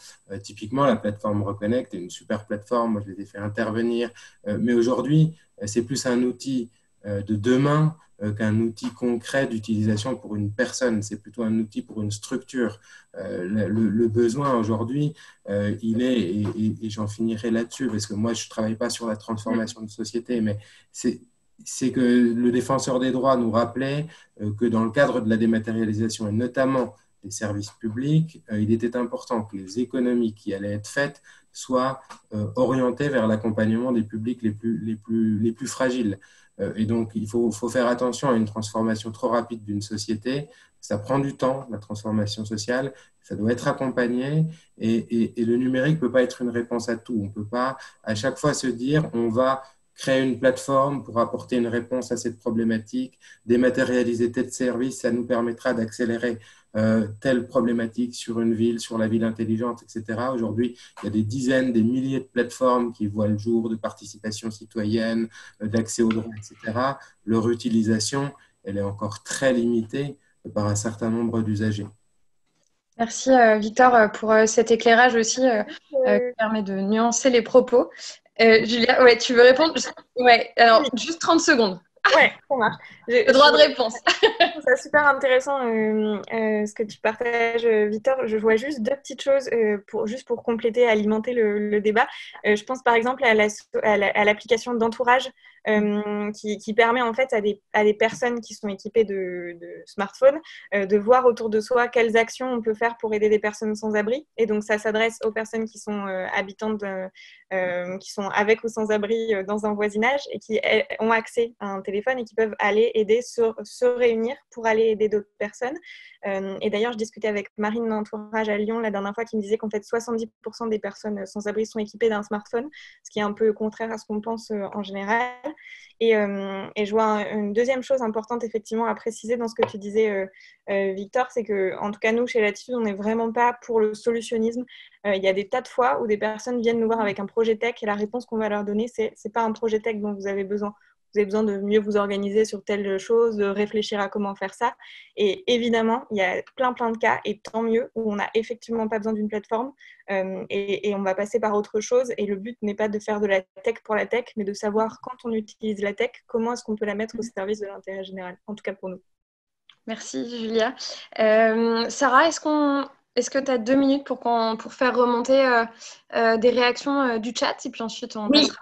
Typiquement, la plateforme Reconnect est une super plateforme. Moi, je les ai fait intervenir. Mais aujourd'hui, c'est plus un outil de demain qu'un outil concret d'utilisation pour une personne. C'est plutôt un outil pour une structure. Le besoin aujourd'hui, il est, et j'en finirai là-dessus, parce que moi, je ne travaille pas sur la transformation de société, mais c'est que le défenseur des droits nous rappelait que dans le cadre de la dématérialisation, et notamment des services publics, il était important que les économies qui allaient être faites soient orientées vers l'accompagnement des publics les plus fragiles. Et donc, il faut faire attention à une transformation trop rapide d'une société. Ça prend du temps, la transformation sociale. Ça doit être accompagné. Et le numérique ne peut pas être une réponse à tout. On ne peut pas à chaque fois se dire on va créer une plateforme pour apporter une réponse à cette problématique, dématérialiser tel service, ça nous permettra d'accélérer telle problématique sur une ville, sur la ville intelligente, etc. Aujourd'hui, il y a des dizaines, des milliers de plateformes qui voient le jour de participation citoyenne, d'accès aux droits, etc. Leur utilisation, elle est encore très limitée par un certain nombre d'usagers. Merci Victor pour cet éclairage aussi qui permet de nuancer les propos. Julia, ouais, tu veux répondre? Ouais, alors juste 30 secondes. Ouais, ça marche. Le droit de réponse. C'est super intéressant ce que tu partages, Victor. Je vois juste deux petites choses juste pour compléter, alimenter le débat. Je pense par exemple à l'application d'entourage qui permet en fait à des personnes qui sont équipées de smartphones de voir autour de soi quelles actions on peut faire pour aider des personnes sans abri. Et donc ça s'adresse aux personnes qui sont habitantes, qui sont avec ou sans abri dans un voisinage et qui ont accès à un téléphone et qui peuvent aller aider, se réunir pour aller aider d'autres personnes. Et d'ailleurs, je discutais avec Marine d'Entourage à Lyon la dernière fois qui me disait qu'en fait 70% des personnes sans abri sont équipées d'un smartphone, ce qui est un peu contraire à ce qu'on pense en général. Et je vois une deuxième chose importante effectivement à préciser dans ce que tu disais, Victor, c'est que en tout cas nous chez Latitude, on n'est vraiment pas pour le solutionnisme. Il y a des tas de fois où des personnes viennent nous voir avec un projet tech et la réponse qu'on va leur donner, c'est pas un projet tech dont vous avez besoin. Vous avez besoin de mieux vous organiser sur telle chose, de réfléchir à comment faire ça. Et évidemment, il y a plein de cas, et tant mieux, où on n'a effectivement pas besoin d'une plateforme et on va passer par autre chose. Et le but n'est pas de faire de la tech pour la tech, mais de savoir quand on utilise la tech, comment est-ce qu'on peut la mettre au service de l'intérêt général, en tout cas pour nous. Merci Julia. Sarah, est-ce que tu as 2 minutes pour faire remonter des réactions du chat et puis ensuite on passera.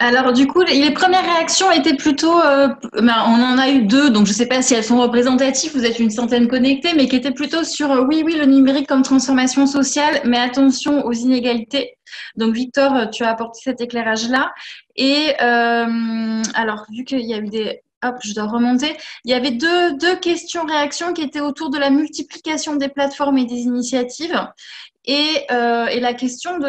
Alors du coup, les premières réactions étaient plutôt, on en a eu 2, donc je ne sais pas si elles sont représentatives, vous êtes une centaine connectés, mais qui étaient plutôt sur oui, le numérique comme transformation sociale, mais attention aux inégalités. Donc Victor, tu as apporté cet éclairage-là. Et alors, vu qu'il y a eu Hop, je dois remonter. Il y avait deux questions-réactions qui étaient autour de la multiplication des plateformes et des initiatives. Et la question de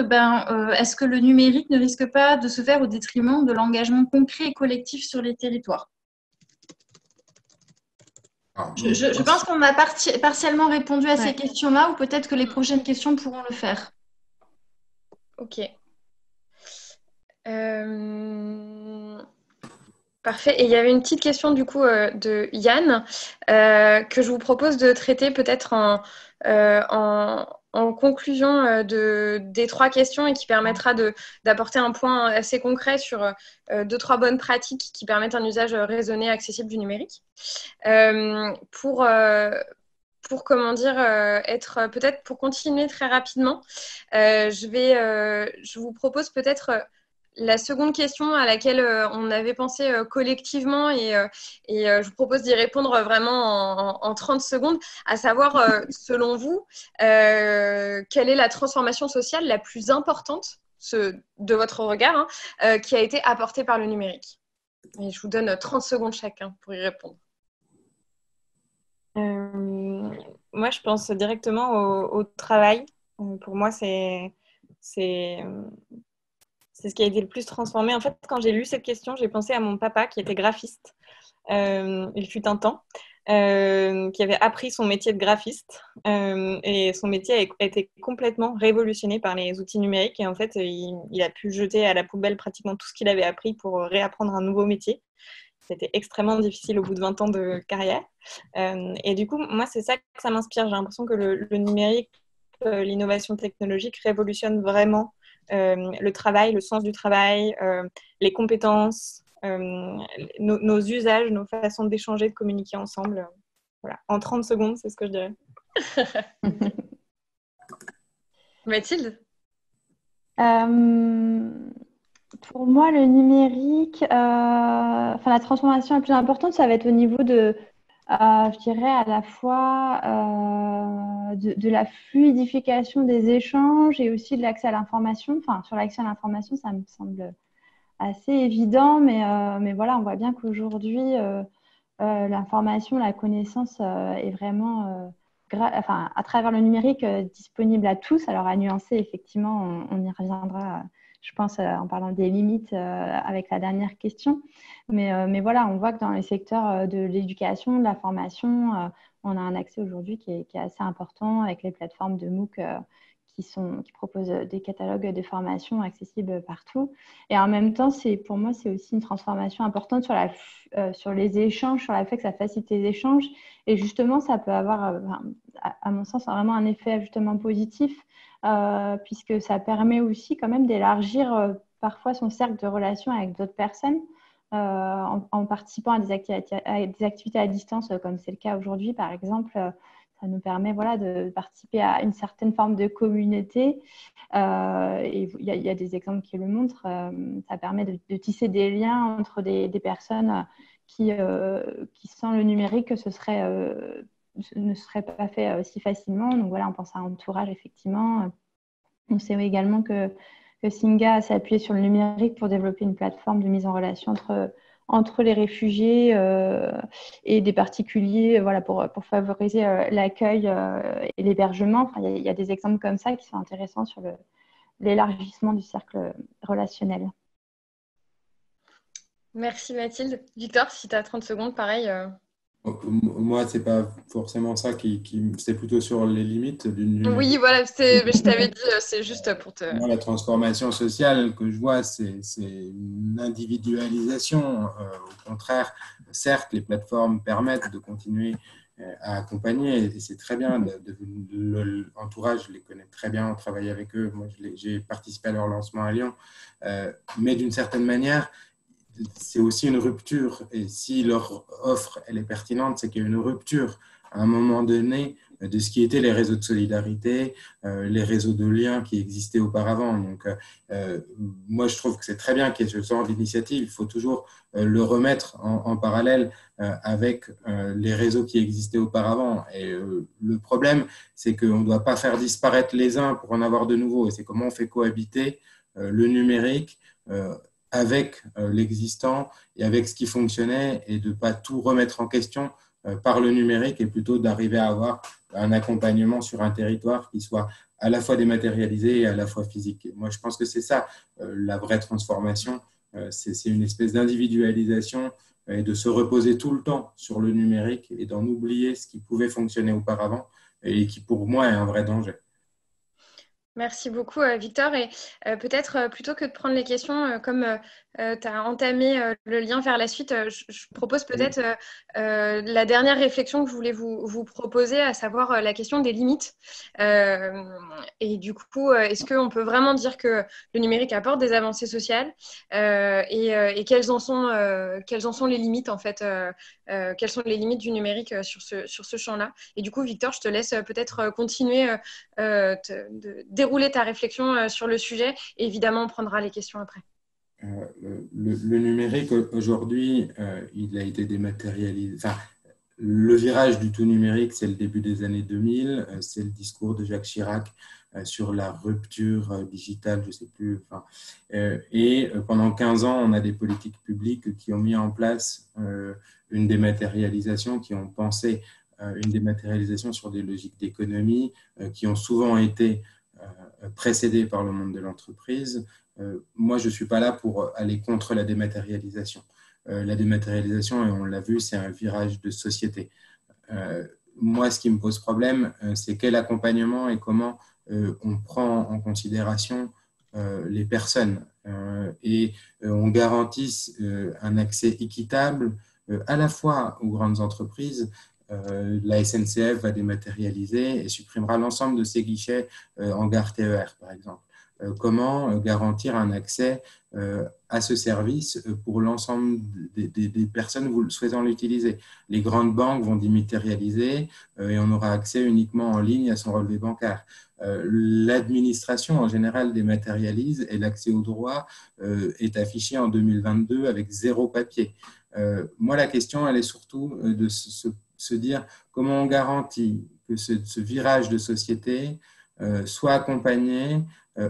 est-ce que le numérique ne risque pas de se faire au détriment de l'engagement concret et collectif sur les territoires? Je pense qu'on a partiellement répondu à ces questions-là, ou peut-être que les prochaines questions pourront le faire. Ok. Parfait. Et il y avait une petite question du coup de Yann que je vous propose de traiter peut-être en conclusion des 3 questions et qui permettra d'apporter un point assez concret sur 2-3 bonnes pratiques qui permettent un usage raisonné, accessible du numérique. Pour comment dire, être peut-être pour continuer très rapidement, je vous propose peut-être la seconde question à laquelle on avait pensé collectivement et je vous propose d'y répondre vraiment en 30 secondes, à savoir, selon vous, quelle est la transformation sociale la plus importante, de votre regard, qui a été apportée par le numérique. Et je vous donne 30 secondes chacun pour y répondre. Moi, je pense directement au travail. Pour moi, c'est ce qui a été le plus transformé. En fait, quand j'ai lu cette question, j'ai pensé à mon papa qui était graphiste. Il fut un temps, qui avait appris son métier de graphiste. Et son métier a été complètement révolutionné par les outils numériques. Et en fait, il a pu jeter à la poubelle pratiquement tout ce qu'il avait appris pour réapprendre un nouveau métier. C'était extrêmement difficile au bout de 20 ans de carrière. Et du coup, moi, c'est ça que ça m'inspire. J'ai l'impression que le numérique, l'innovation technologique révolutionne vraiment le travail, le sens du travail, les compétences, nos usages, nos façons d'échanger, de communiquer ensemble. Voilà. En 30 secondes, c'est ce que je dirais. Mathilde? Pour moi, le numérique, la transformation la plus importante, ça va être au niveau de, je dirais, à la fois de la fluidification des échanges et aussi de l'accès à l'information. Enfin, sur l'accès à l'information, ça me semble assez évident, mais voilà, on voit bien qu'aujourd'hui, l'information, la connaissance est vraiment, à travers le numérique, disponible à tous. Alors, à nuancer, effectivement, on y reviendra, je pense, en parlant des limites avec la dernière question. Mais voilà, on voit que dans les secteurs de l'éducation, de la formation, on a un accès aujourd'hui qui est assez important avec les plateformes de MOOC qui proposent des catalogues de formation accessibles partout. Et en même temps, pour moi, c'est aussi une transformation importante sur les échanges, sur le fait que ça facilite les échanges. Et justement, ça peut avoir, à mon sens, vraiment un effet justement positif, puisque ça permet aussi quand même d'élargir parfois son cercle de relations avec d'autres personnes. En participant à des activités à distance, comme c'est le cas aujourd'hui, par exemple, ça nous permet de participer à une certaine forme de communauté. Et il y a des exemples qui le montrent. Ça permet de tisser des liens entre des personnes qui, sans le numérique, ne serait pas fait si facilement. Donc voilà, on pense à un entourage, effectivement. On sait également que Singa s'est appuyé sur le numérique pour développer une plateforme de mise en relation entre les réfugiés et des particuliers, pour favoriser l'accueil et l'hébergement. Enfin, il y a des exemples comme ça qui sont intéressants sur l'élargissement du cercle relationnel. Merci Mathilde. Victor, si tu as 30 secondes, pareil. Moi, c'est pas forcément ça c'est plutôt sur les limites du numérique. Oui, voilà, je t'avais dit, c'est juste pour te... Moi, la transformation sociale que je vois, c'est une individualisation. Au contraire, certes, les plateformes permettent de continuer à accompagner, et c'est très bien. L'entourage, je les connais très bien, on travaille avec eux. Moi, j'ai participé à leur lancement à Lyon. Mais d'une certaine manière, c'est aussi une rupture. Et si leur offre elle est pertinente, c'est qu'il y a une rupture à un moment donné de ce qui étaient les réseaux de solidarité, les réseaux de liens qui existaient auparavant. Donc, moi, je trouve que c'est très bien qu'il y ait ce genre d'initiative. Il faut toujours le remettre en parallèle avec les réseaux qui existaient auparavant. Et le problème, c'est qu'on ne doit pas faire disparaître les uns pour en avoir de nouveaux. Et c'est comment on fait cohabiter le numérique avec l'existant et avec ce qui fonctionnait et de ne pas tout remettre en question par le numérique et plutôt d'arriver à avoir un accompagnement sur un territoire qui soit à la fois dématérialisé et à la fois physique. Et moi, je pense que c'est ça la vraie transformation. C'est une espèce d'individualisation et de se reposer tout le temps sur le numérique et d'en oublier ce qui pouvait fonctionner auparavant et qui, pour moi, est un vrai danger. Merci beaucoup, Victor. Et peut-être, plutôt que de prendre les questions, comme tu as entamé le lien vers la suite, je propose peut-être la dernière réflexion que je voulais vous proposer, à savoir la question des limites. Et du coup, est-ce qu'on peut vraiment dire que le numérique apporte des avancées sociales et quelles en sont les limites, en fait, quelles sont les limites du numérique sur ce champ-là? Et du coup, Victor, je te laisse peut-être continuer de dérouler ta réflexion sur le sujet. Et évidemment, on prendra les questions après. Le numérique, aujourd'hui, il a été dématérialisé. Enfin, le virage du tout numérique, c'est le début des années 2000. C'est le discours de Jacques Chirac sur la rupture digitale, je ne sais plus. Enfin, et pendant 15 ans, on a des politiques publiques qui ont mis en place une dématérialisation, qui ont pensé une dématérialisation sur des logiques d'économie, qui ont souvent été précédées par le monde de l'entreprise. Moi, je ne suis pas là pour aller contre la dématérialisation. La dématérialisation, et on l'a vu, c'est un virage de société. Moi, ce qui me pose problème, c'est quel accompagnement et comment on prend en considération les personnes et on garantisse un accès équitable à la fois aux grandes entreprises. La SNCF va dématérialiser et supprimera l'ensemble de ses guichets en gare TER, par exemple. Comment garantir un accès à ce service pour l'ensemble des personnes souhaitant l'utiliser. Les grandes banques vont dématérialiser et on aura accès uniquement en ligne à son relevé bancaire. L'administration en général dématérialise et l'accès au droit est affiché en 2022 avec 0 papier. Moi, la question, elle est surtout de se dire comment on garantit que ce virage de société soit accompagné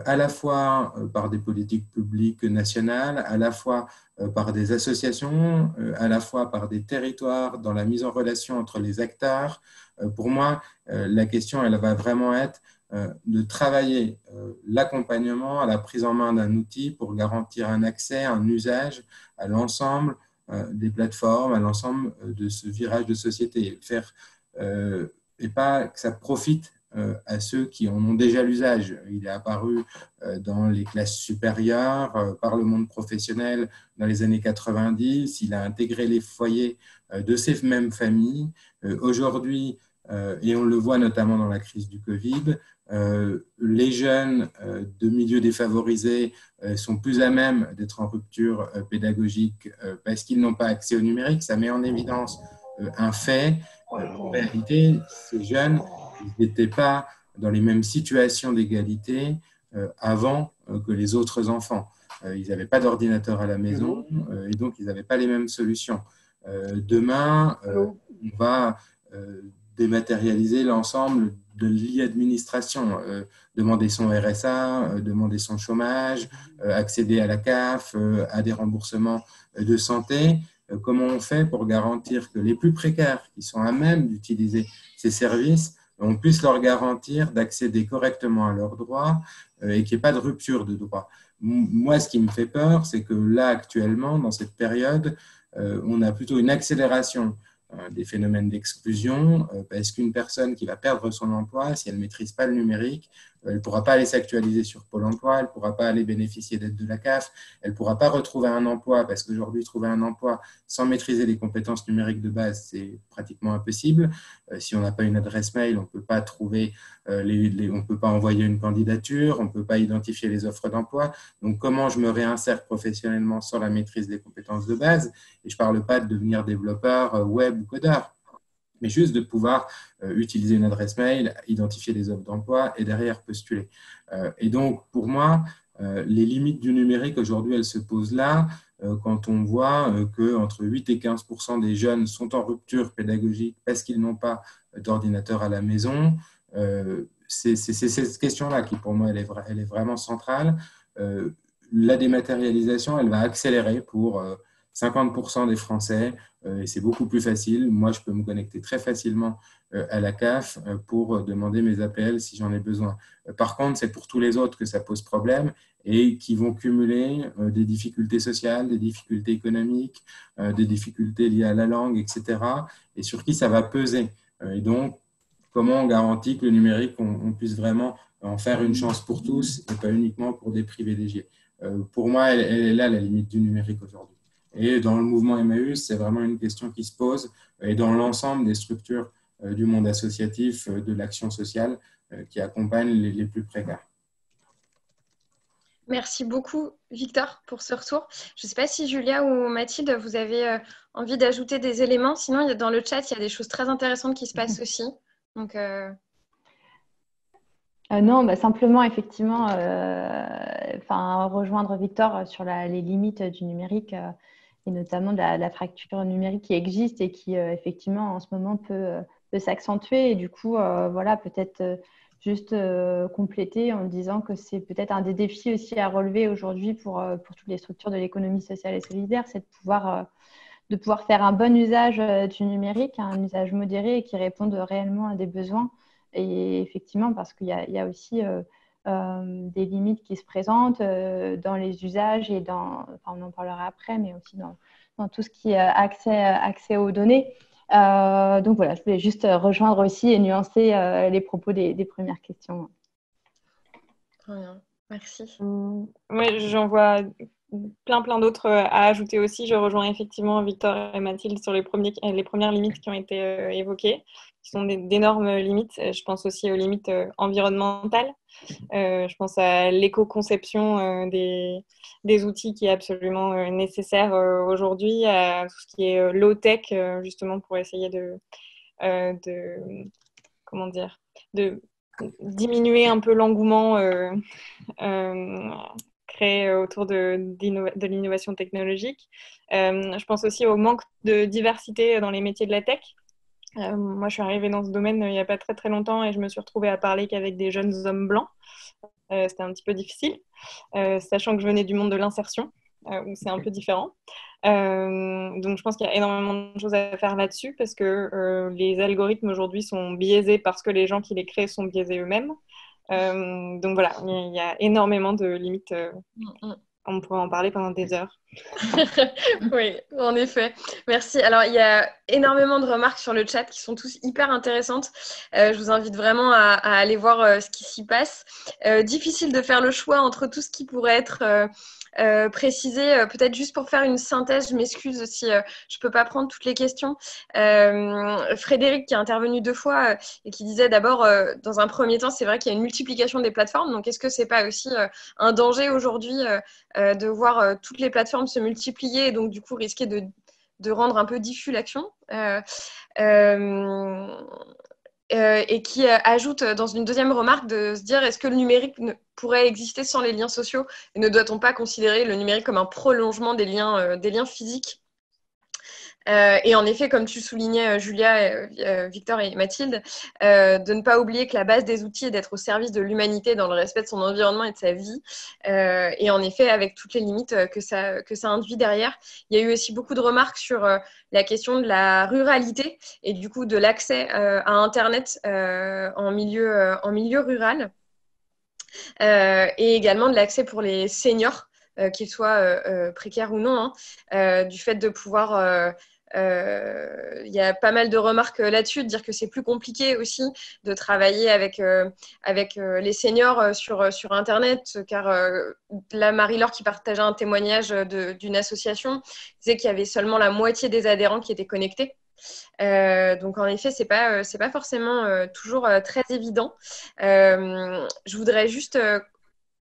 à la fois par des politiques publiques nationales, à la fois par des associations, à la fois par des territoires, dans la mise en relation entre les acteurs. Pour moi, la question, elle va vraiment être de travailler l'accompagnement à la prise en main d'un outil pour garantir un accès, un usage à l'ensemble des plateformes, à l'ensemble de ce virage de société. Et pas que ça profite à ceux qui en ont déjà l'usage. Il est apparu dans les classes supérieures, par le monde professionnel dans les années 90. Il a intégré les foyers de ces mêmes familles. Aujourd'hui, et on le voit notamment dans la crise du Covid, les jeunes de milieux défavorisés sont plus à même d'être en rupture pédagogique parce qu'ils n'ont pas accès au numérique. Ça met en évidence un fait. En réalité, ces jeunes, ils n'étaient pas dans les mêmes situations d'égalité avant que les autres enfants. Ils n'avaient pas d'ordinateur à la maison et donc ils n'avaient pas les mêmes solutions. Demain, on va dématérialiser l'ensemble de l'e-administration, demander son RSA, demander son chômage, accéder à la CAF, à des remboursements de santé. Comment on fait pour garantir que les plus précaires qui sont à même d'utiliser ces services, on puisse leur garantir d'accéder correctement à leurs droits et qu'il n'y ait pas de rupture de droits. Moi, ce qui me fait peur, c'est que là, actuellement, dans cette période, on a plutôt une accélération des phénomènes d'exclusion, parce qu'une personne qui va perdre son emploi, si elle ne maîtrise pas le numérique, elle ne pourra pas aller s'actualiser sur Pôle emploi, elle ne pourra pas aller bénéficier d'aide de la CAF, elle ne pourra pas retrouver un emploi, parce qu'aujourd'hui, trouver un emploi sans maîtriser les compétences numériques de base, c'est pratiquement impossible. Si on n'a pas une adresse mail, on ne peut pas trouver, on peut pas envoyer une candidature, on ne peut pas identifier les offres d'emploi. Donc, comment je me réinsère professionnellement sans la maîtrise des compétences de base? Et je ne parle pas de devenir développeur web ou codeur, mais juste de pouvoir utiliser une adresse mail, identifier les offres d'emploi et derrière postuler. Et donc, pour moi, les limites du numérique aujourd'hui, elles se posent là quand on voit qu'entre 8 et 15% des jeunes sont en rupture pédagogique parce qu'ils n'ont pas d'ordinateur à la maison. C'est cette question-là qui, pour moi, elle est vraiment centrale. la dématérialisation, elle va accélérer pour 50% des Français et c'est beaucoup plus facile. Moi, je peux me connecter très facilement à la CAF pour demander mes APL si j'en ai besoin. Par contre, c'est pour tous les autres que ça pose problème et qui vont cumuler des difficultés sociales, des difficultés économiques, des difficultés liées à la langue, etc. et sur qui ça va peser. Et donc, comment on garantit que le numérique, on puisse vraiment en faire une chance pour tous et pas uniquement pour des privilégiés. Pour moi, elle est là la limite du numérique aujourd'hui. Et dans le mouvement Emmaüs, c'est vraiment une question qui se pose et dans l'ensemble des structures du monde associatif, de l'action sociale qui accompagnent les plus précaires. Merci beaucoup, Victor, pour ce retour. Je ne sais pas si Julia ou Mathilde, vous avez envie d'ajouter des éléments. Sinon, dans le chat, il y a des choses très intéressantes qui se passent aussi. Donc, non, bah, simplement, effectivement, rejoindre Victor sur les limites du numérique et notamment de la fracture numérique qui existe et qui, effectivement, en ce moment peut s'accentuer. Et du coup, voilà, peut-être juste compléter en disant que c'est peut-être un des défis aussi à relever aujourd'hui pour toutes les structures de l'économie sociale et solidaire, c'est de pouvoir faire un bon usage du numérique, un usage modéré et qui réponde réellement à des besoins. Et effectivement, parce qu'il y a aussi des limites qui se présentent dans les usages et on en parlera après, mais aussi dans tout ce qui est accès aux données. Donc voilà, je voulais juste rejoindre aussi et nuancer les propos des premières questions. Très bien, merci. Oui, j'en vois plein d'autres à ajouter aussi. Je rejoins effectivement Victor et Mathilde sur les premières limites qui ont été évoquées, qui sont d'énormes limites. Je pense aussi aux limites environnementales. Je pense à l'éco-conception des outils qui est absolument nécessaire aujourd'hui, à tout ce qui est low-tech, justement pour essayer de diminuer un peu l'engouement créé autour de l'innovation technologique. Je pense aussi au manque de diversité dans les métiers de la tech. Moi, je suis arrivée dans ce domaine il n'y a pas très très longtemps et je me suis retrouvée à parler qu'avec des jeunes hommes blancs. C'était un petit peu difficile, sachant que je venais du monde de l'insertion, où c'est un peu différent. Donc, je pense qu'il y a énormément de choses à faire là-dessus parce que les algorithmes aujourd'hui sont biaisés parce que les gens qui les créent sont biaisés eux-mêmes. Donc voilà, il y a énormément de limites. On pourrait en parler pendant des heures. Oui, en effet. Merci. Alors, il y a énormément de remarques sur le chat qui sont tous hyper intéressantes. Je vous invite vraiment à aller voir ce qui s'y passe. Difficile de faire le choix entre tout ce qui pourrait être précisé. Peut-être juste pour faire une synthèse, je m'excuse si je ne peux pas prendre toutes les questions. Frédéric, qui est intervenu 2 fois et qui disait d'abord, dans un premier temps, c'est vrai qu'il y a une multiplication des plateformes. Donc, est-ce que ce n'est pas aussi un danger aujourd'hui de voir toutes les plateformes se multiplier et donc du coup risquer de rendre un peu diffus l'action et qui ajoute dans une deuxième remarque de se dire est-ce que le numérique pourrait exister sans les liens sociaux et ne doit-on pas considérer le numérique comme un prolongement des liens physiques et en effet, comme tu soulignais, Julia, Victor et Mathilde, de ne pas oublier que la base des outils est d'être au service de l'humanité dans le respect de son environnement et de sa vie. Et en effet, avec toutes les limites que ça induit derrière, il y a eu aussi beaucoup de remarques sur la question de la ruralité et du coup de l'accès à Internet en milieu rural et également de l'accès pour les seniors, qu'ils soient précaires ou non, du fait de pouvoir... il y a pas mal de remarques là-dessus, de dire que c'est plus compliqué aussi de travailler avec les seniors sur Internet, car là, Marie-Laure qui partageait un témoignage d'une association disait qu'il y avait seulement la moitié des adhérents qui étaient connectés. Donc en effet, c'est pas forcément toujours très évident. Je voudrais juste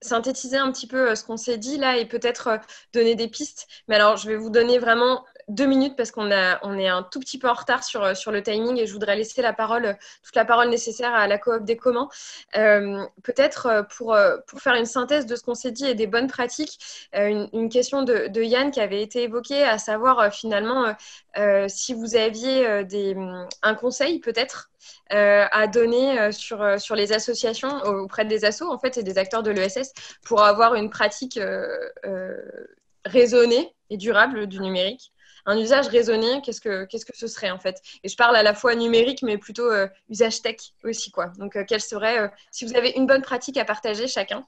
synthétiser un petit peu ce qu'on s'est dit là et peut-être donner des pistes. Mais alors, je vais vous donner vraiment 2 minutes parce on est un tout petit peu en retard sur le timing et je voudrais laisser toute la parole nécessaire à la coop des communs. Peut-être pour faire une synthèse de ce qu'on s'est dit et des bonnes pratiques, une question de Yann qui avait été évoquée, à savoir finalement si vous aviez un conseil peut-être à donner sur les associations auprès des assos en fait et des acteurs de l'ESS pour avoir une pratique raisonnée et durable du numérique. Un usage raisonné, qu'est-ce que ce serait en fait? Et je parle à la fois numérique, mais plutôt usage tech aussi, quoi. Donc, quelle serait, si vous avez une bonne pratique à partager chacun,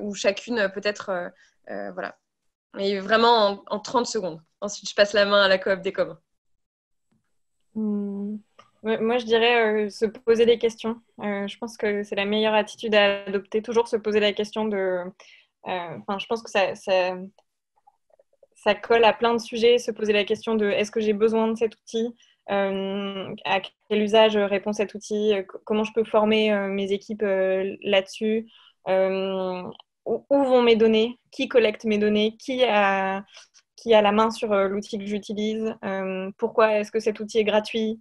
ou chacune peut-être, voilà. Mais vraiment en 30 secondes. Ensuite, je passe la main à la coop des communs. Moi, je dirais se poser des questions. Je pense que c'est la meilleure attitude à adopter. Toujours se poser la question de... je pense que ça colle à plein de sujets. Se poser la question de est-ce que j'ai besoin de cet outil? À quel usage répond cet outil? Comment je peux former mes équipes là-dessus? Où vont mes données? Qui collecte mes données? Qui a la main sur l'outil que j'utilise? Pourquoi est-ce que cet outil est gratuit?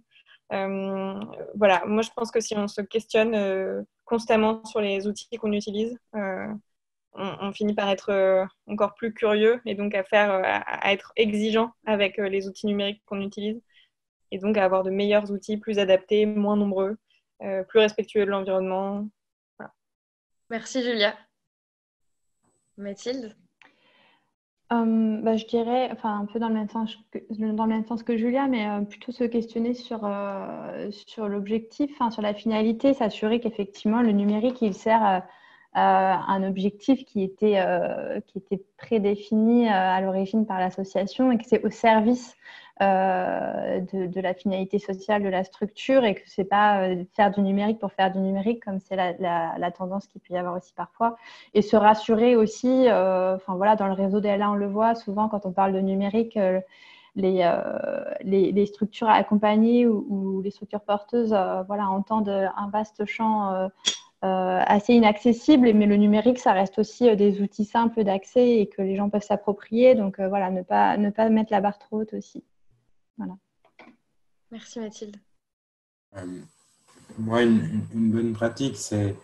Voilà, moi je pense que si on se questionne constamment sur les outils qu'on utilise, on finit par être encore plus curieux et donc à être exigeant avec les outils numériques qu'on utilise et donc à avoir de meilleurs outils plus adaptés, moins nombreux, plus respectueux de l'environnement. Voilà. Merci Julia. Mathilde? Je dirais, un peu dans le même sens que Julia, mais plutôt se questionner sur l'objectif, sur la finalité, s'assurer qu'effectivement le numérique il sert un objectif qui était prédéfini à l'origine par l'association et que c'est au service de la finalité sociale de la structure et que c'est pas faire du numérique pour faire du numérique comme c'est la tendance qu'il peut y avoir aussi parfois, et se rassurer aussi dans le réseau DLA on le voit souvent quand on parle de numérique, les structures accompagnées ou les structures porteuses entendent un vaste champ assez inaccessible, mais le numérique ça reste aussi des outils simples d'accès et que les gens peuvent s'approprier, donc ne pas mettre la barre trop haute aussi. Voilà. Merci Mathilde. Moi, une bonne pratique, c'est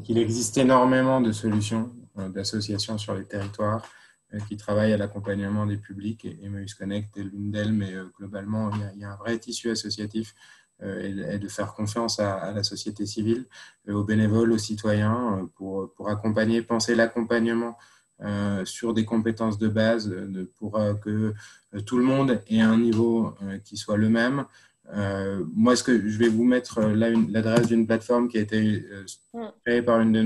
qu'il existe énormément de solutions, d'associations sur les territoires qui travaillent à l'accompagnement des publics, et Emmaüs Connect est l'une d'elles, mais globalement, il y a un vrai tissu associatif et de faire confiance à la société civile, aux bénévoles, aux citoyens, pour accompagner, penser l'accompagnement sur des compétences de base pour que tout le monde ait un niveau qui soit le même. Moi, je vais vous mettre là l'adresse d'une plateforme qui a été créée par une de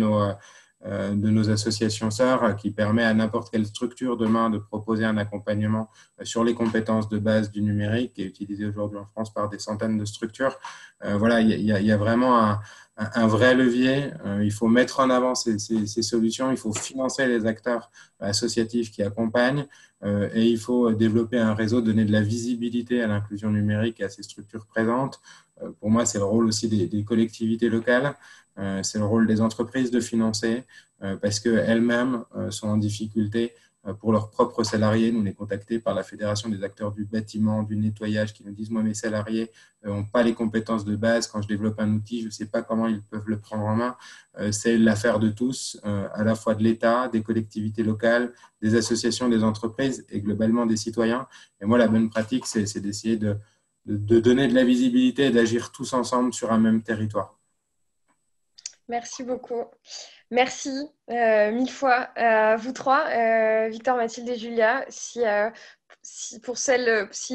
nos associations sœurs, qui permet à n'importe quelle structure demain de proposer un accompagnement sur les compétences de base du numérique, qui est utilisé aujourd'hui en France par des centaines de structures. Il y a vraiment un vrai levier. Il faut mettre en avant ces solutions, il faut financer les acteurs associatifs qui accompagnent, et il faut développer un réseau, donner de la visibilité à l'inclusion numérique et à ces structures présentes. Pour moi, c'est le rôle aussi des collectivités locales, c'est le rôle des entreprises de financer, parce qu'elles-mêmes sont en difficulté pour leurs propres salariés. Nous, on est contactés par la Fédération des acteurs du bâtiment, du nettoyage, qui nous disent « Moi, mes salariés n'ont pas les compétences de base. Quand je développe un outil, je ne sais pas comment ils peuvent le prendre en main. » C'est l'affaire de tous, à la fois de l'État, des collectivités locales, des associations, des entreprises et globalement des citoyens. Et moi, la bonne pratique, c'est d'essayer de donner de la visibilité et d'agir tous ensemble sur un même territoire. Merci beaucoup. Merci mille fois vous trois, Victor, Mathilde et Julia. Si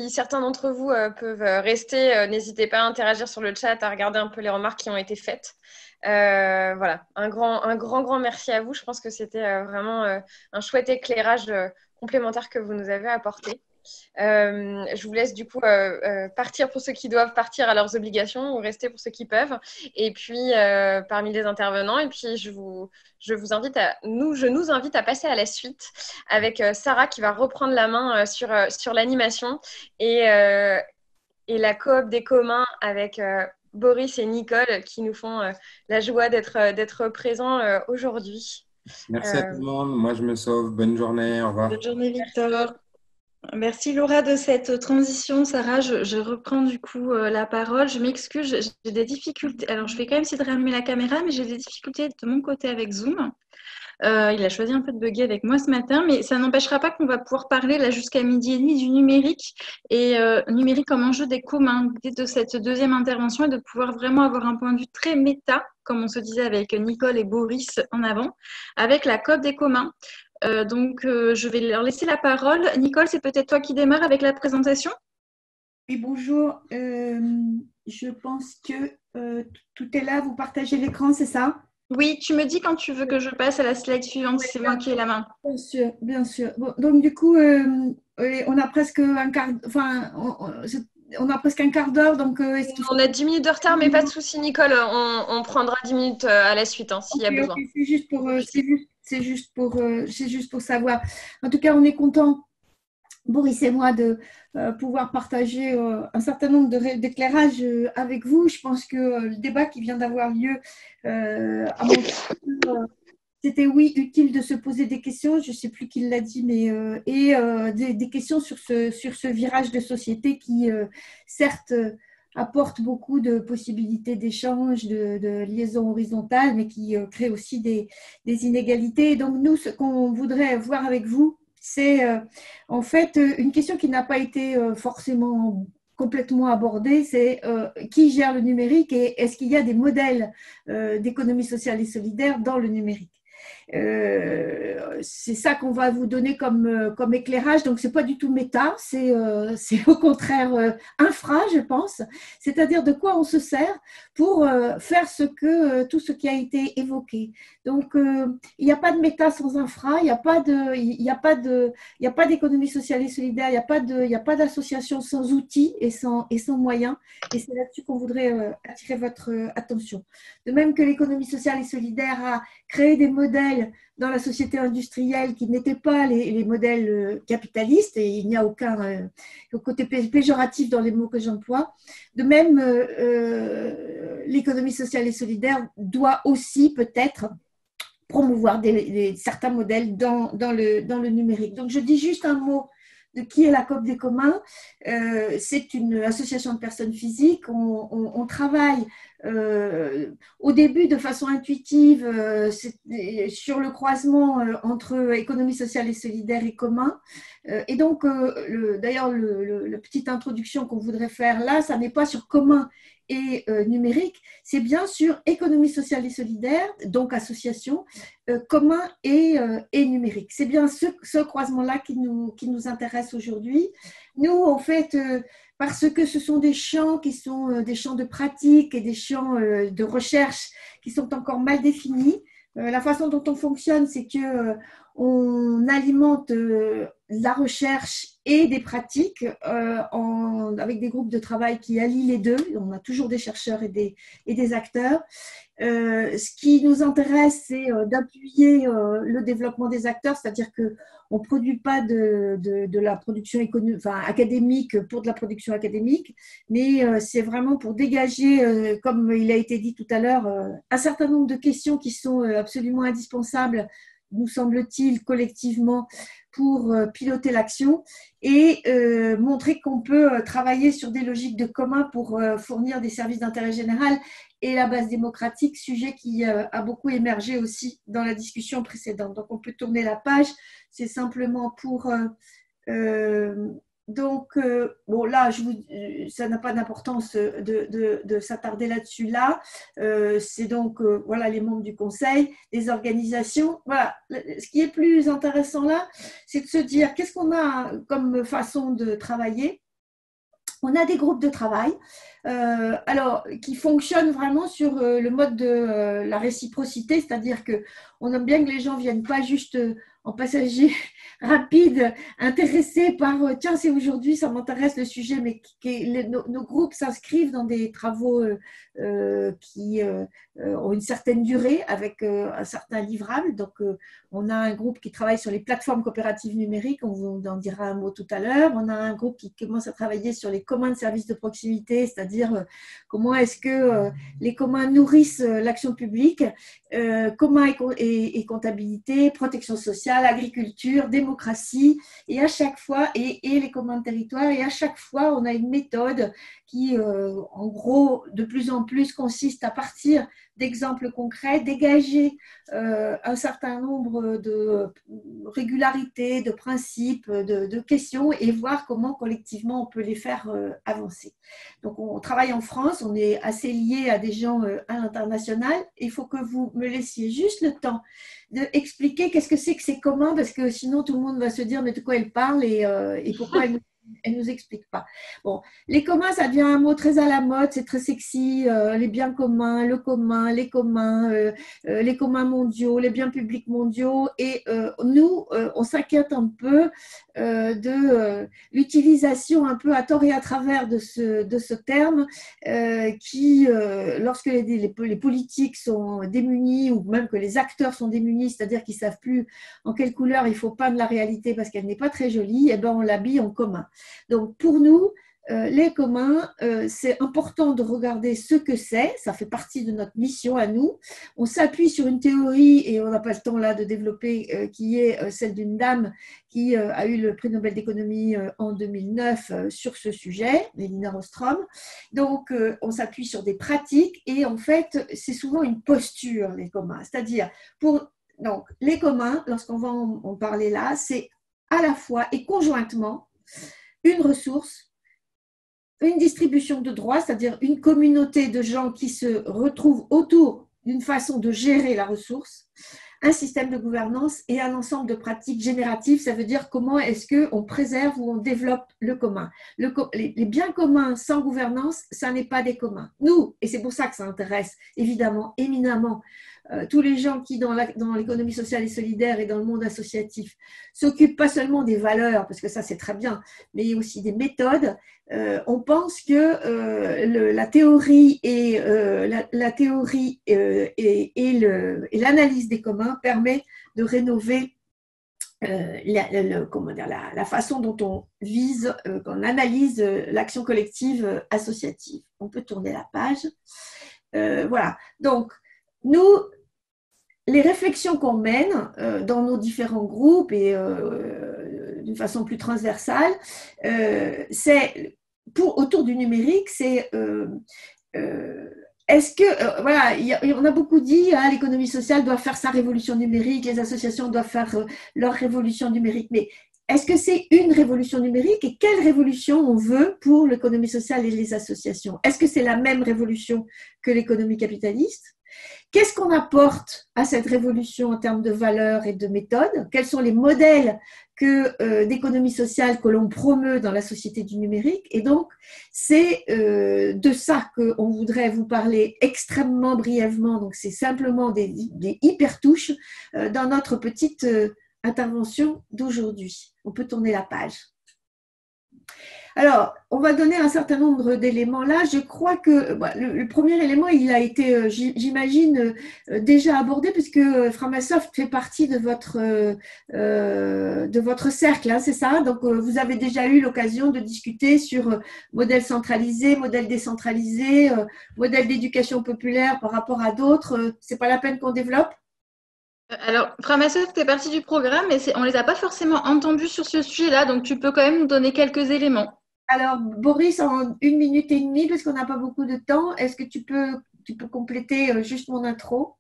certains d'entre vous peuvent rester, n'hésitez pas à interagir sur le chat, à regarder un peu les remarques qui ont été faites. Voilà, un grand merci à vous. Je pense que c'était vraiment un chouette éclairage complémentaire que vous nous avez apporté. Je vous laisse du coup partir pour ceux qui doivent partir à leurs obligations ou rester pour ceux qui peuvent. Et puis parmi les intervenants, et puis je nous invite à passer à la suite avec Sarah qui va reprendre la main sur l'animation et la coop des communs avec Boris et Nicole qui nous font la joie d'être présents aujourd'hui. Merci à tout le monde. Moi, je me sauve. Bonne journée. Au revoir. Bonne journée, Victor. Merci Laura de cette transition. Sarah, je reprends du coup la parole. Je m'excuse, j'ai des difficultés. Alors, je vais quand même essayer de rallumer la caméra, mais j'ai des difficultés de mon côté avec Zoom. Il a choisi un peu de bugger avec moi ce matin, mais ça n'empêchera pas qu'on va pouvoir parler là jusqu'à 12h30 du numérique et numérique comme enjeu des communs. L'idée de cette deuxième intervention est de pouvoir vraiment avoir un point de vue très méta, comme on se disait avec Nicole et Boris en avant, avec la COP des communs. Donc, je vais leur laisser la parole. Nicole, c'est peut-être toi qui démarre avec la présentation? Oui, bonjour. Je pense que tout est là. Vous partagez l'écran, c'est ça? Oui, tu me dis quand tu veux que je passe à la slide suivante, c'est moi qui ai la main. Bien sûr, bien sûr. Bon, donc, du coup, on a presque un quart, enfin, on a presque un quart d'heure. Donc, On a 10 minutes de retard, mais pas de souci, Nicole. On prendra 10 minutes à la suite s'il y a besoin. C'est juste pour, c'est juste pour savoir. En tout cas, on est content, Boris et moi, de pouvoir partager un certain nombre d'éclairages avec vous. Je pense que le débat qui vient d'avoir lieu à mon tour, c'était oui, utile de se poser des questions, je ne sais plus qui l'a dit, mais des questions sur ce virage de société qui, certes, apporte beaucoup de possibilités d'échange, de liaison horizontale, mais qui crée aussi des inégalités. Donc, nous, ce qu'on voudrait voir avec vous, c'est en fait une question qui n'a pas été forcément complètement abordée, c'est qui gère le numérique et est-ce qu'il y a des modèles d'économie sociale et solidaire dans le numérique. C'est ça qu'on va vous donner comme éclairage. Donc, ce n'est pas du tout méta, c'est au contraire infra, je pense. C'est-à-dire de quoi on se sert pour faire tout ce qui a été évoqué. Donc, il n'y a pas de méta sans infra, il n'y a pas d'économie sociale et solidaire, il n'y a pas d'association sans outils et sans moyens. Et c'est là-dessus qu'on voudrait attirer votre attention. De même que l'économie sociale et solidaire a créé des modèles dans la société industrielle qui n'étaient pas les modèles capitalistes, et il n'y a aucun côté péjoratif dans les mots que j'emploie. De même, l'économie sociale et solidaire doit aussi peut-être promouvoir certains modèles dans le numérique. Donc, je dis juste un mot de qui est la COP des communs. C'est une association de personnes physiques. On travaille au début de façon intuitive sur le croisement entre économie sociale et solidaire et commun. Et donc, d'ailleurs, la petite introduction qu'on voudrait faire là, ça n'est pas sur commun et numérique, c'est bien sûr économie sociale et solidaire, donc association, commun et numérique. C'est bien ce croisement-là qui nous intéresse aujourd'hui. Nous, en fait, parce que ce sont des champs qui sont des champs de pratique et des champs de recherche qui sont encore mal définis. La façon dont on fonctionne, c'est que on alimente la recherche et des pratiques avec des groupes de travail qui allient les deux. On a toujours des chercheurs et des acteurs. Ce qui nous intéresse, c'est d'appuyer le développement des acteurs, c'est-à-dire qu'on ne produit pas de la production académique pour de la production académique, mais c'est vraiment pour dégager, comme il a été dit tout à l'heure, un certain nombre de questions qui sont absolument indispensables, nous semble-t-il, collectivement, pour piloter l'action et montrer qu'on peut travailler sur des logiques de commun pour fournir des services d'intérêt général et la base démocratique, sujet qui a beaucoup émergé aussi dans la discussion précédente. Donc, on peut tourner la page. C'est simplement pour... bon, là, ça n'a pas d'importance de s'attarder là-dessus là. C'est donc, voilà, les membres du conseil, les organisations. Voilà. Ce qui est plus intéressant là, c'est de se dire qu'est-ce qu'on a comme façon de travailler. On a des groupes de travail qui fonctionnent vraiment sur le mode de la réciprocité, c'est-à-dire qu'on aime bien que les gens ne viennent pas juste en passager rapide, intéressés par tiens, c'est aujourd'hui, ça m'intéresse le sujet, mais nos groupes s'inscrivent dans des travaux qui ont une certaine durée avec un certain livrable. Donc, on a un groupe qui travaille sur les plateformes coopératives numériques, on vous en dira un mot tout à l'heure. On a un groupe qui commence à travailler sur les communs de services de proximité, c'est-à-dire comment est-ce que les communs nourrissent l'action publique, communs et comptabilité, protection sociale, social, agriculture, démocratie, et à chaque fois, et les communs de territoire, et à chaque fois, on a une méthode qui, en gros, de plus en plus consiste à partir d'exemples concrets, dégager un certain nombre de régularités, de principes, de questions, et voir comment collectivement on peut les faire avancer. Donc, on travaille en France, on est assez lié à des gens à l'international. Il faut que vous me laissiez juste le temps d'expliquer qu'est-ce que c'est que ces communs, parce que sinon tout le monde va se dire mais de quoi elle parle et pourquoi elle nous explique pas. Bon, les communs, ça devient un mot très à la mode, c'est très sexy, les biens communs, le commun, les communs mondiaux, les biens publics mondiaux. Et nous, on s'inquiète un peu de l'utilisation un peu à tort et à travers de ce terme qui, lorsque les politiques sont démunis ou même que les acteurs sont démunis, c'est-à-dire qu'ils ne savent plus en quelle couleur il faut peindre la réalité parce qu'elle n'est pas très jolie, et ben on l'habille en commun. Donc, pour nous, les communs, c'est important de regarder ce que c'est. Ça fait partie de notre mission à nous. On s'appuie sur une théorie, et on n'a pas le temps là de développer, qui est celle d'une dame qui a eu le prix Nobel d'économie en 2009 sur ce sujet, Elinor Ostrom. Donc, on s'appuie sur des pratiques et en fait, c'est souvent une posture, les communs. C'est-à-dire, donc, les communs, lorsqu'on va en parler là, c'est à la fois et conjointement une ressource, une distribution de droits, c'est-à-dire une communauté de gens qui se retrouvent autour d'une façon de gérer la ressource, un système de gouvernance et un ensemble de pratiques génératives. Ça veut dire comment est-ce qu'on préserve ou on développe le commun. Les biens communs sans gouvernance, ça n'est pas des communs. Nous, et c'est pour ça que ça intéresse évidemment éminemment tous les gens qui, dans l'économie sociale et solidaire et dans le monde associatif, s'occupent pas seulement des valeurs, parce que ça c'est très bien, mais aussi des méthodes. On pense que la théorie et l'analyse des communs permet de rénover la façon dont on vise, qu'on analyse l'action collective associative. On peut tourner la page. Voilà. Donc, nous, les réflexions qu'on mène dans nos différents groupes et d'une façon plus transversale, c'est autour du numérique, c'est est-ce que, voilà, on a beaucoup dit, hein, l'économie sociale doit faire sa révolution numérique, les associations doivent faire leur révolution numérique, mais est-ce que c'est une révolution numérique et quelle révolution on veut pour l'économie sociale et les associations? Est-ce que c'est la même révolution que l'économie capitaliste? Qu'est-ce qu'on apporte à cette révolution en termes de valeurs et de méthodes? Quels sont les modèles d'économie sociale que l'on promeut dans la société du numérique? Et donc, c'est de ça qu'on voudrait vous parler extrêmement brièvement. Donc, c'est simplement des hyper-touches dans notre petite intervention d'aujourd'hui. On peut tourner la page. Alors, on va donner un certain nombre d'éléments là. Je crois que le premier élément, il a été, j'imagine, déjà abordé puisque Framasoft fait partie de votre cercle, hein, c'est ça? Donc, vous avez déjà eu l'occasion de discuter sur modèle centralisé, modèle décentralisé, modèle d'éducation populaire par rapport à d'autres. C'est pas la peine qu'on développe? Alors, Framasoft fait partie du programme, mais on ne les a pas forcément entendus sur ce sujet-là, donc tu peux quand même nous donner quelques éléments. Alors, Boris, en 1 minute et demie, parce qu'on n'a pas beaucoup de temps, est-ce que tu peux compléter juste mon intro?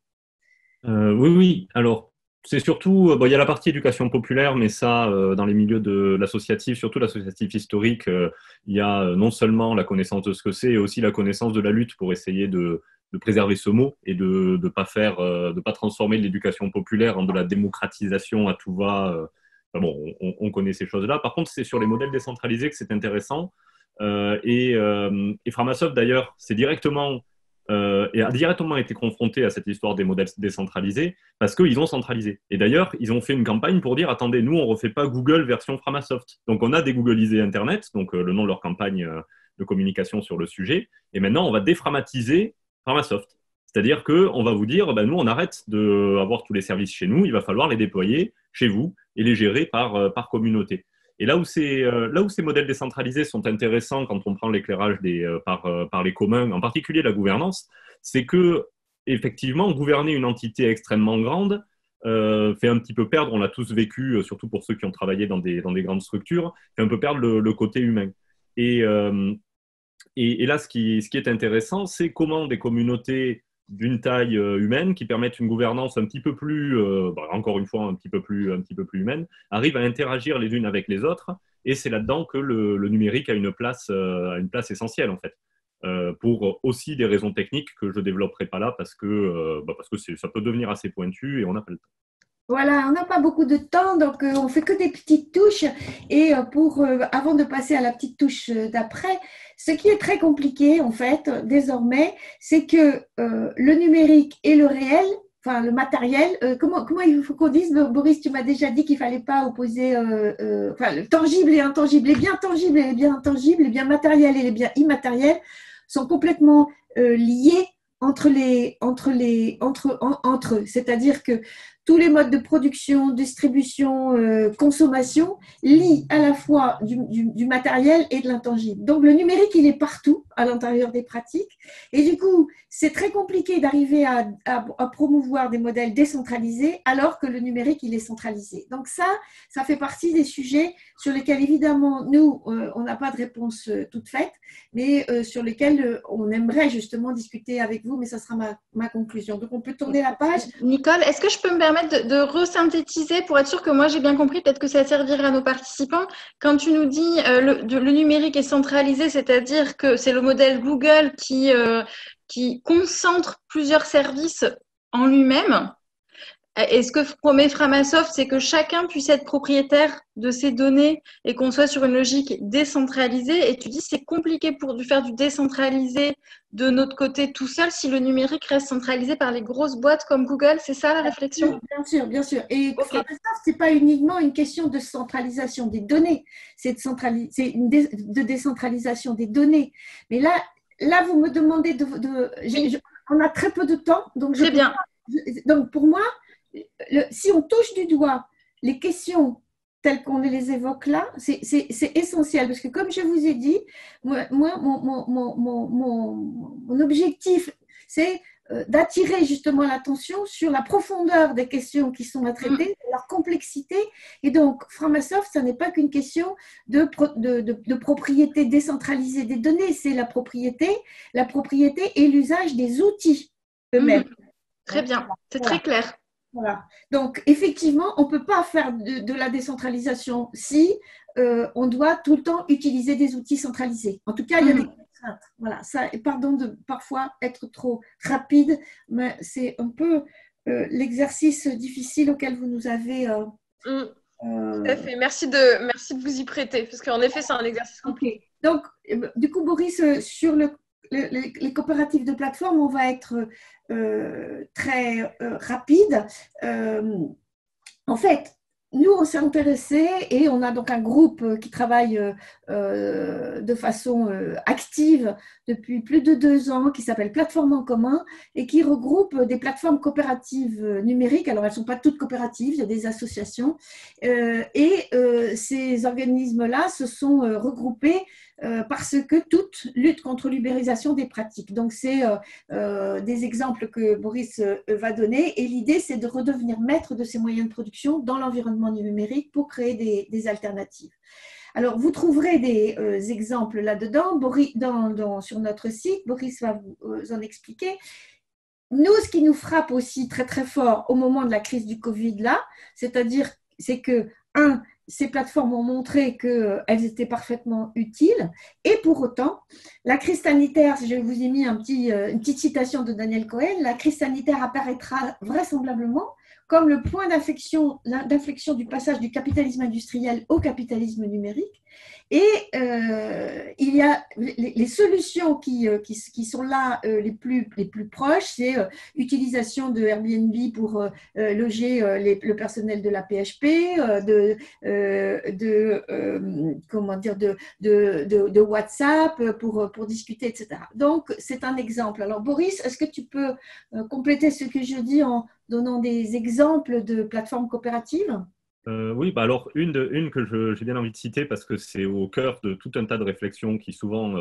Oui. Alors, c'est surtout, il y a la partie éducation populaire, mais ça, dans les milieux de l'associatif, surtout l'associatif historique, il y a non seulement la connaissance de ce que c'est, et aussi la connaissance de la lutte pour essayer de préserver ce mot et de pas transformer l'éducation populaire en de la démocratisation à tout va. On connaît ces choses-là. Par contre, c'est sur les modèles décentralisés que c'est intéressant. Et Framasoft, d'ailleurs, a directement été confronté à cette histoire des modèles décentralisés parce qu'ils ont centralisé. Et d'ailleurs, ils ont fait une campagne pour dire, attendez, nous, on ne refait pas Google version Framasoft. Donc, on a dégooglisé Internet, donc le nom de leur campagne de communication sur le sujet. Et maintenant, on va déframatiser Framasoft. C'est-à-dire qu'on va vous dire, nous, on arrête d'avoir tous les services chez nous, il va falloir les déployer chez vous et les gérer par communauté. Et là où ces modèles décentralisés sont intéressants quand on prend l'éclairage par les communs, en particulier la gouvernance, c'est que, effectivement, gouverner une entité extrêmement grande, fait un petit peu perdre, on l'a tous vécu, surtout pour ceux qui ont travaillé dans des grandes structures, fait un peu perdre le côté humain. Et, et là, ce qui est intéressant, c'est comment des communautés d'une taille humaine, qui permettent une gouvernance un petit peu plus, encore une fois, un petit peu plus humaine, arrivent à interagir les unes avec les autres. Et c'est là-dedans que le numérique a une place essentielle, en fait. Pour aussi des raisons techniques que je ne développerai pas là parce que ça peut devenir assez pointu et on n'a pas le temps. Voilà, on n'a pas beaucoup de temps, donc on fait que des petites touches. Et avant de passer à la petite touche d'après, ce qui est très compliqué en fait désormais, c'est que le numérique et le réel, enfin le matériel, comment il faut qu'on dise, Boris, tu m'as déjà dit qu'il fallait pas opposer le tangible et intangible. Les biens tangibles et les biens intangibles, les biens matériels et les biens immatériels sont complètement liés entre eux. C'est-à-dire que tous les modes de production, distribution, consommation lient à la fois du matériel et de l'intangible. Donc, le numérique, il est partout à l'intérieur des pratiques. Et du coup, c'est très compliqué d'arriver à promouvoir des modèles décentralisés alors que le numérique, il est centralisé. Donc, ça fait partie des sujets sur lesquels, évidemment, nous, on n'a pas de réponse toute faite, mais sur lesquels on aimerait justement discuter avec vous, mais ça sera ma conclusion. Donc, on peut tourner la page. Nicole, est-ce que je peux me permettre de resynthétiser pour être sûr que moi j'ai bien compris, peut-être que ça servira à nos participants. Quand tu nous dis le numérique est centralisé, c'est-à-dire que c'est le modèle Google qui concentre plusieurs services en lui-même. Et ce que promet Framasoft, c'est que chacun puisse être propriétaire de ses données et qu'on soit sur une logique décentralisée. Et tu dis c'est compliqué de faire du décentralisé de notre côté tout seul si le numérique reste centralisé par les grosses boîtes comme Google. C'est ça la réflexion ? Bien sûr, bien sûr. Et Framasoft, ce n'est pas uniquement une question de centralisation des données, c'est de décentralisation des données. Mais là vous me demandez on a très peu de temps. Donc c'est bien. Donc pour moi, si on touche du doigt les questions telles qu'on les évoque là, c'est essentiel parce que comme je vous ai dit, moi mon objectif, c'est d'attirer justement l'attention sur la profondeur des questions qui sont à traiter, leur complexité. Et donc, Framasoft, ça n'est pas qu'une question de propriété décentralisée des données, c'est la propriété et l'usage des outils eux-mêmes. Très bien, c'est très clair. Voilà. Donc, effectivement, on ne peut pas faire de la décentralisation si on doit tout le temps utiliser des outils centralisés. En tout cas, il y a des contraintes. Voilà. Ça, pardon de parfois être trop rapide, mais c'est un peu l'exercice difficile auquel vous nous avez… Tout à fait. Merci de vous y prêter, parce qu'en effet, c'est un exercice compliqué. Donc, du coup, Boris, sur les coopératives de plateforme, on va être très rapide. En fait, nous, on s'est intéressés et on a donc un groupe qui travaille de façon active depuis plus de 2 ans, qui s'appelle Plateforme en commun et qui regroupe des plateformes coopératives numériques. Alors, elles ne sont pas toutes coopératives, il y a des associations. Ces organismes-là se sont regroupés parce que toutes luttent contre l'ubérisation des pratiques. Donc, c'est des exemples que Boris va donner. Et l'idée, c'est de redevenir maître de ces moyens de production dans l'environnement numérique pour créer des alternatives. Alors, vous trouverez des exemples là-dedans. Sur notre site, Boris va vous en expliquer. Nous, ce qui nous frappe aussi très, très fort au moment de la crise du Covid, là, c'est que, ces plateformes ont montré qu'elles étaient parfaitement utiles. Et pour autant, la crise sanitaire, je vous ai mis une petite citation de Daniel Cohen, la crise sanitaire apparaîtra vraisemblablement comme le point d'inflexion du passage du capitalisme industriel au capitalisme numérique. Et il y a les solutions qui sont là les plus proches, c'est utilisation de Airbnb pour loger le personnel de la PHP, de WhatsApp pour discuter, etc. Donc, c'est un exemple. Alors, Boris, est-ce que tu peux compléter ce que je dis en donnant des exemples de plateformes coopératives ? Oui, alors une que j'ai bien envie de citer parce que c'est au cœur de tout un tas de réflexions qui souvent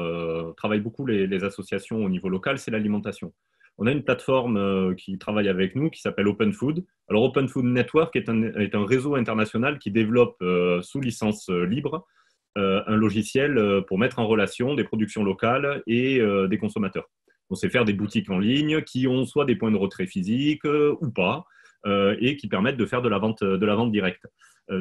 travaillent beaucoup les associations au niveau local, c'est l'alimentation. on a une plateforme qui travaille avec nous qui s'appelle Open Food. Alors, Open Food Network est un réseau international qui développe sous licence libre un logiciel pour mettre en relation des productions locales et des consommateurs. On sait faire des boutiques en ligne qui ont soit des points de retrait physiques ou pas, et qui permettent de faire de la vente directe.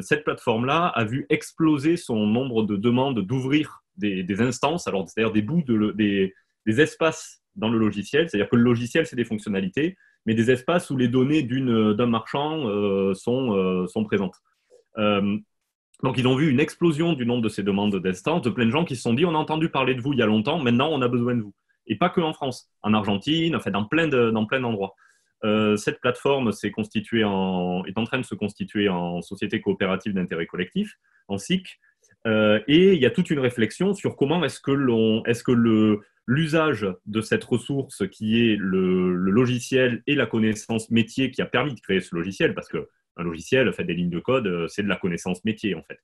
Cette plateforme-là a vu exploser son nombre de demandes d'ouvrir des instances, alors c'est-à-dire des bouts, des espaces dans le logiciel, c'est-à-dire que le logiciel, c'est des fonctionnalités, mais des espaces où les données d'un marchand sont présentes. Donc, ils ont vu une explosion du nombre de ces demandes d'instances, de plein de gens qui se sont dit, on a entendu parler de vous il y a longtemps, maintenant on a besoin de vous. Et pas que en France, en Argentine, enfin, dans plein d'endroits. Cette plateforme est en train de se constituer en société coopérative d'intérêt collectif, en SIC, et il y a toute une réflexion sur comment est-ce que l'usage de cette ressource qui est le logiciel et la connaissance métier qui a permis de créer ce logiciel, parce qu'un logiciel, fait des lignes de code, c'est de la connaissance métier en fait.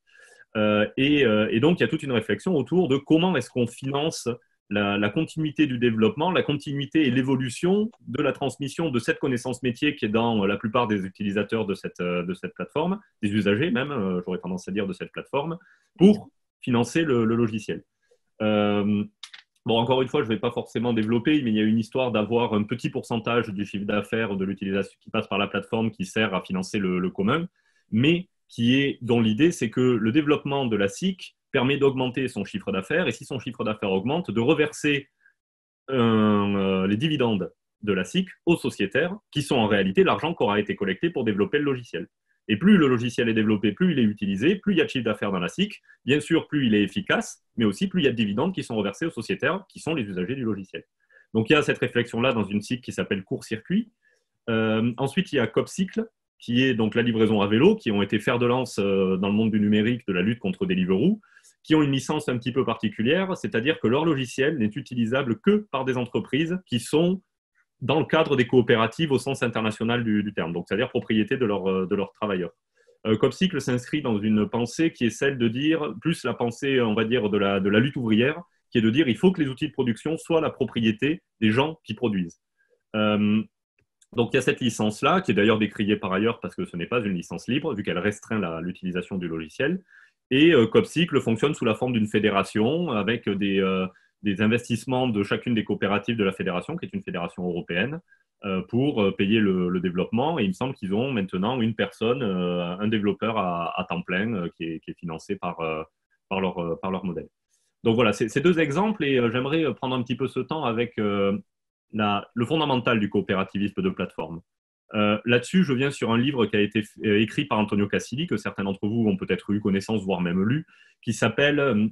Et donc il y a toute une réflexion autour de comment est-ce qu'on finance la continuité du développement, la continuité et l'évolution de la transmission de cette connaissance métier qui est dans la plupart des utilisateurs de cette plateforme, des usagers même, j'aurais tendance à dire, de cette plateforme, pour financer le logiciel. Bon, encore une fois, je ne vais pas forcément développer, mais il y a une histoire d'avoir un petit pourcentage du chiffre d'affaires de l'utilisation qui passe par la plateforme qui sert à financer le commun, mais dont l'idée, c'est que le développement de la SIC permet d'augmenter son chiffre d'affaires, et si son chiffre d'affaires augmente, de reverser les dividendes de la SIC aux sociétaires, qui sont en réalité l'argent qui aura été collecté pour développer le logiciel. Et plus le logiciel est développé, plus il est utilisé, plus il y a de chiffre d'affaires dans la SIC, bien sûr, plus il est efficace, mais aussi plus il y a de dividendes qui sont reversés aux sociétaires, qui sont les usagers du logiciel. Donc il y a cette réflexion-là dans une SIC qui s'appelle Court-Circuit. Ensuite, il y a Copcycle, qui est donc la livraison à vélo, qui ont été fer de lance dans le monde du numérique de la lutte contre Deliveroo, qui ont une licence un petit peu particulière, c'est-à-dire que leur logiciel n'est utilisable que par des entreprises qui sont dans le cadre des coopératives au sens international du terme, donc c'est-à-dire propriété de leurs travailleurs. Copcycle s'inscrit dans une pensée qui est celle de dire, plus la pensée, on va dire, de la lutte ouvrière, qui est de dire il faut que les outils de production soient la propriété des gens qui produisent. Donc il y a cette licence-là, qui est d'ailleurs décriée par ailleurs parce que ce n'est pas une licence libre, vu qu'elle restreint l'utilisation du logiciel. Et Copcycle fonctionne sous la forme d'une fédération avec des investissements de chacune des coopératives de la fédération, qui est une fédération européenne, pour payer le développement. Et il me semble qu'ils ont maintenant une personne, un développeur à temps plein, qui est financé par leur modèle. Donc voilà, c'est deux exemples, et j'aimerais prendre un petit peu ce temps avec le fondamental du coopérativisme de plateforme. Là-dessus, je viens sur un livre qui a été écrit par Antonio Casilli, que certains d'entre vous ont peut-être eu connaissance, voire même lu, qui s'appelle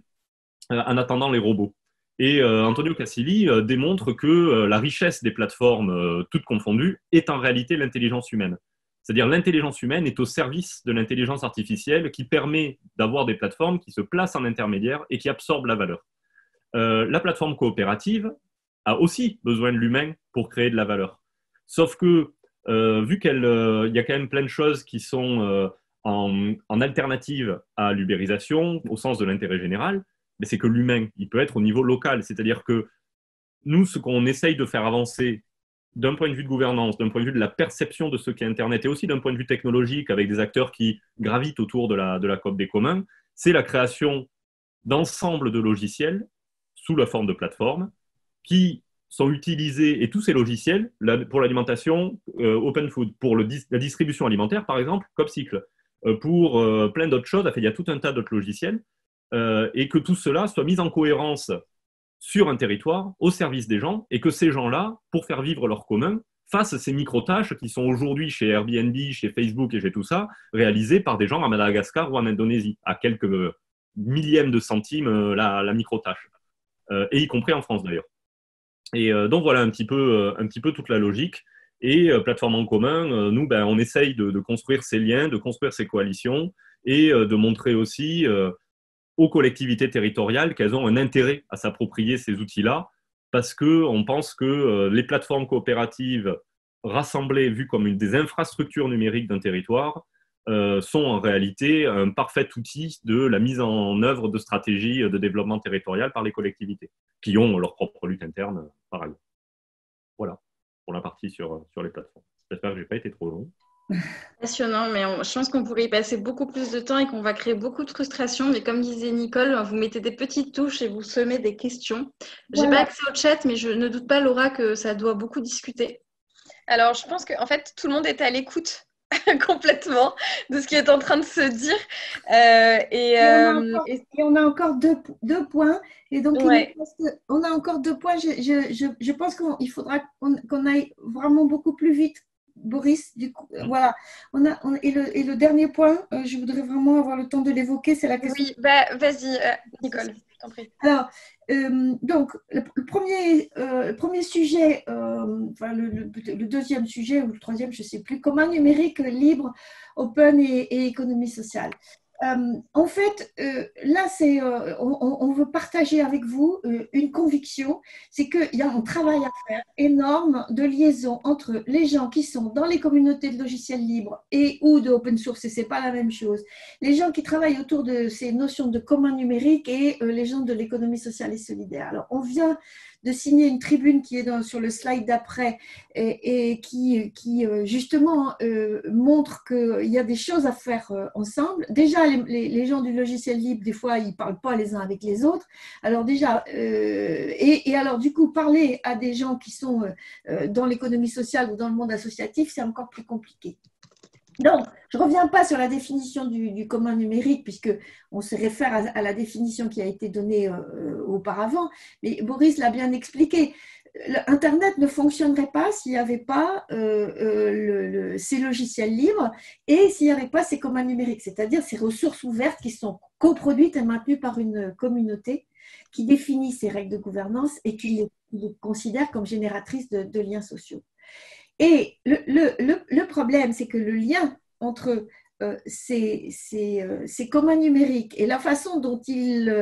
En attendant les robots. Et Antonio Casilli démontre que la richesse des plateformes, toutes confondues, est en réalité l'intelligence humaine. C'est-à-dire l'intelligence humaine est au service de l'intelligence artificielle qui permet d'avoir des plateformes qui se placent en intermédiaire et qui absorbent la valeur. La plateforme coopérative a aussi besoin de l'humain pour créer de la valeur. Sauf que, vu qu'il y a quand même plein de choses qui sont en alternative à l'ubérisation, au sens de l'intérêt général, mais c'est que l'humain, il peut être au niveau local. C'est-à-dire que nous, ce qu'on essaye de faire avancer d'un point de vue de gouvernance, d'un point de vue de la perception de ce qu'est Internet, et aussi d'un point de vue technologique, avec des acteurs qui gravitent autour de la COP des communs, c'est la création d'ensembles de logiciels sous la forme de plateformes qui sont utilisés, et tous ces logiciels, pour l'alimentation, Open Food, pour la distribution alimentaire, par exemple, Copcycle, pour plein d'autres choses, il y a tout un tas d'autres logiciels, et que tout cela soit mis en cohérence sur un territoire, au service des gens, et que ces gens-là, pour faire vivre leur commun, fassent ces micro-tâches qui sont aujourd'hui chez Airbnb, chez Facebook et chez tout ça, réalisées par des gens à Madagascar ou en Indonésie, à quelques millièmes de centimes la micro-tâche, et y compris en France d'ailleurs. Et donc voilà un petit peu toute la logique. Et plateforme en commun, nous, on essaye de construire ces liens, de construire ces coalitions, et de montrer aussi aux collectivités territoriales qu'elles ont un intérêt à s'approprier ces outils-là, parce qu'on pense que les plateformes coopératives rassemblées, vues comme des infrastructures numériques d'un territoire, sont en réalité un parfait outil de la mise en œuvre de stratégies de développement territorial par les collectivités, qui ont leur propre lutte interne par ailleurs. Voilà. pour la partie sur les plateformes. J'espère que je n'ai pas été trop long. Passionnant, mais je pense qu'on pourrait y passer beaucoup plus de temps et qu'on va créer beaucoup de frustration. Mais comme disait Nicole, vous mettez des petites touches et vous semez des questions. J'ai pas accès au chat, mais je ne doute pas, Laura, que ça doit beaucoup discuter. Alors, je pense qu'en fait, tout le monde est à l'écoute complètement de ce qui est en train de se dire. Et on a encore deux points. Et donc, on a encore 2 points. Je pense qu'il faudra qu'on aille vraiment beaucoup plus vite. Boris, du coup, voilà. Et le dernier point, je voudrais vraiment avoir le temps de l'évoquer, c'est la question. Oui, vas-y, Nicole, je t'en prie. Alors, donc, le premier sujet, le deuxième sujet ou le troisième, je ne sais plus, commun numérique, libre, open et économie sociale. En fait, là, on veut partager avec vous une conviction, c'est qu'il y a un travail à faire énorme de liaison entre les gens qui sont dans les communautés de logiciels libres et ou de open source, et ce n'est pas la même chose. Les gens qui travaillent autour de ces notions de commun numérique et les gens de l'économie sociale et solidaire. Alors, on vient de signer une tribune qui est sur le slide d'après et qui justement montre qu'il y a des choses à faire ensemble. Déjà, les gens du logiciel libre, des fois, ils ne parlent pas les uns avec les autres. Alors déjà, et alors du coup, parler à des gens qui sont dans l'économie sociale ou dans le monde associatif, c'est encore plus compliqué. Donc, je ne reviens pas sur la définition du commun numérique, puisqu'on se réfère à la définition qui a été donnée auparavant, mais Boris l'a bien expliqué. Internet ne fonctionnerait pas s'il n'y avait pas ces logiciels libres et s'il n'y avait pas ces communs numériques, c'est-à-dire ces ressources ouvertes qui sont coproduites et maintenues par une communauté qui définit ces règles de gouvernance et qui les considère comme génératrices de liens sociaux. Et le problème, c'est que le lien entre ces communs numériques et la façon dont ils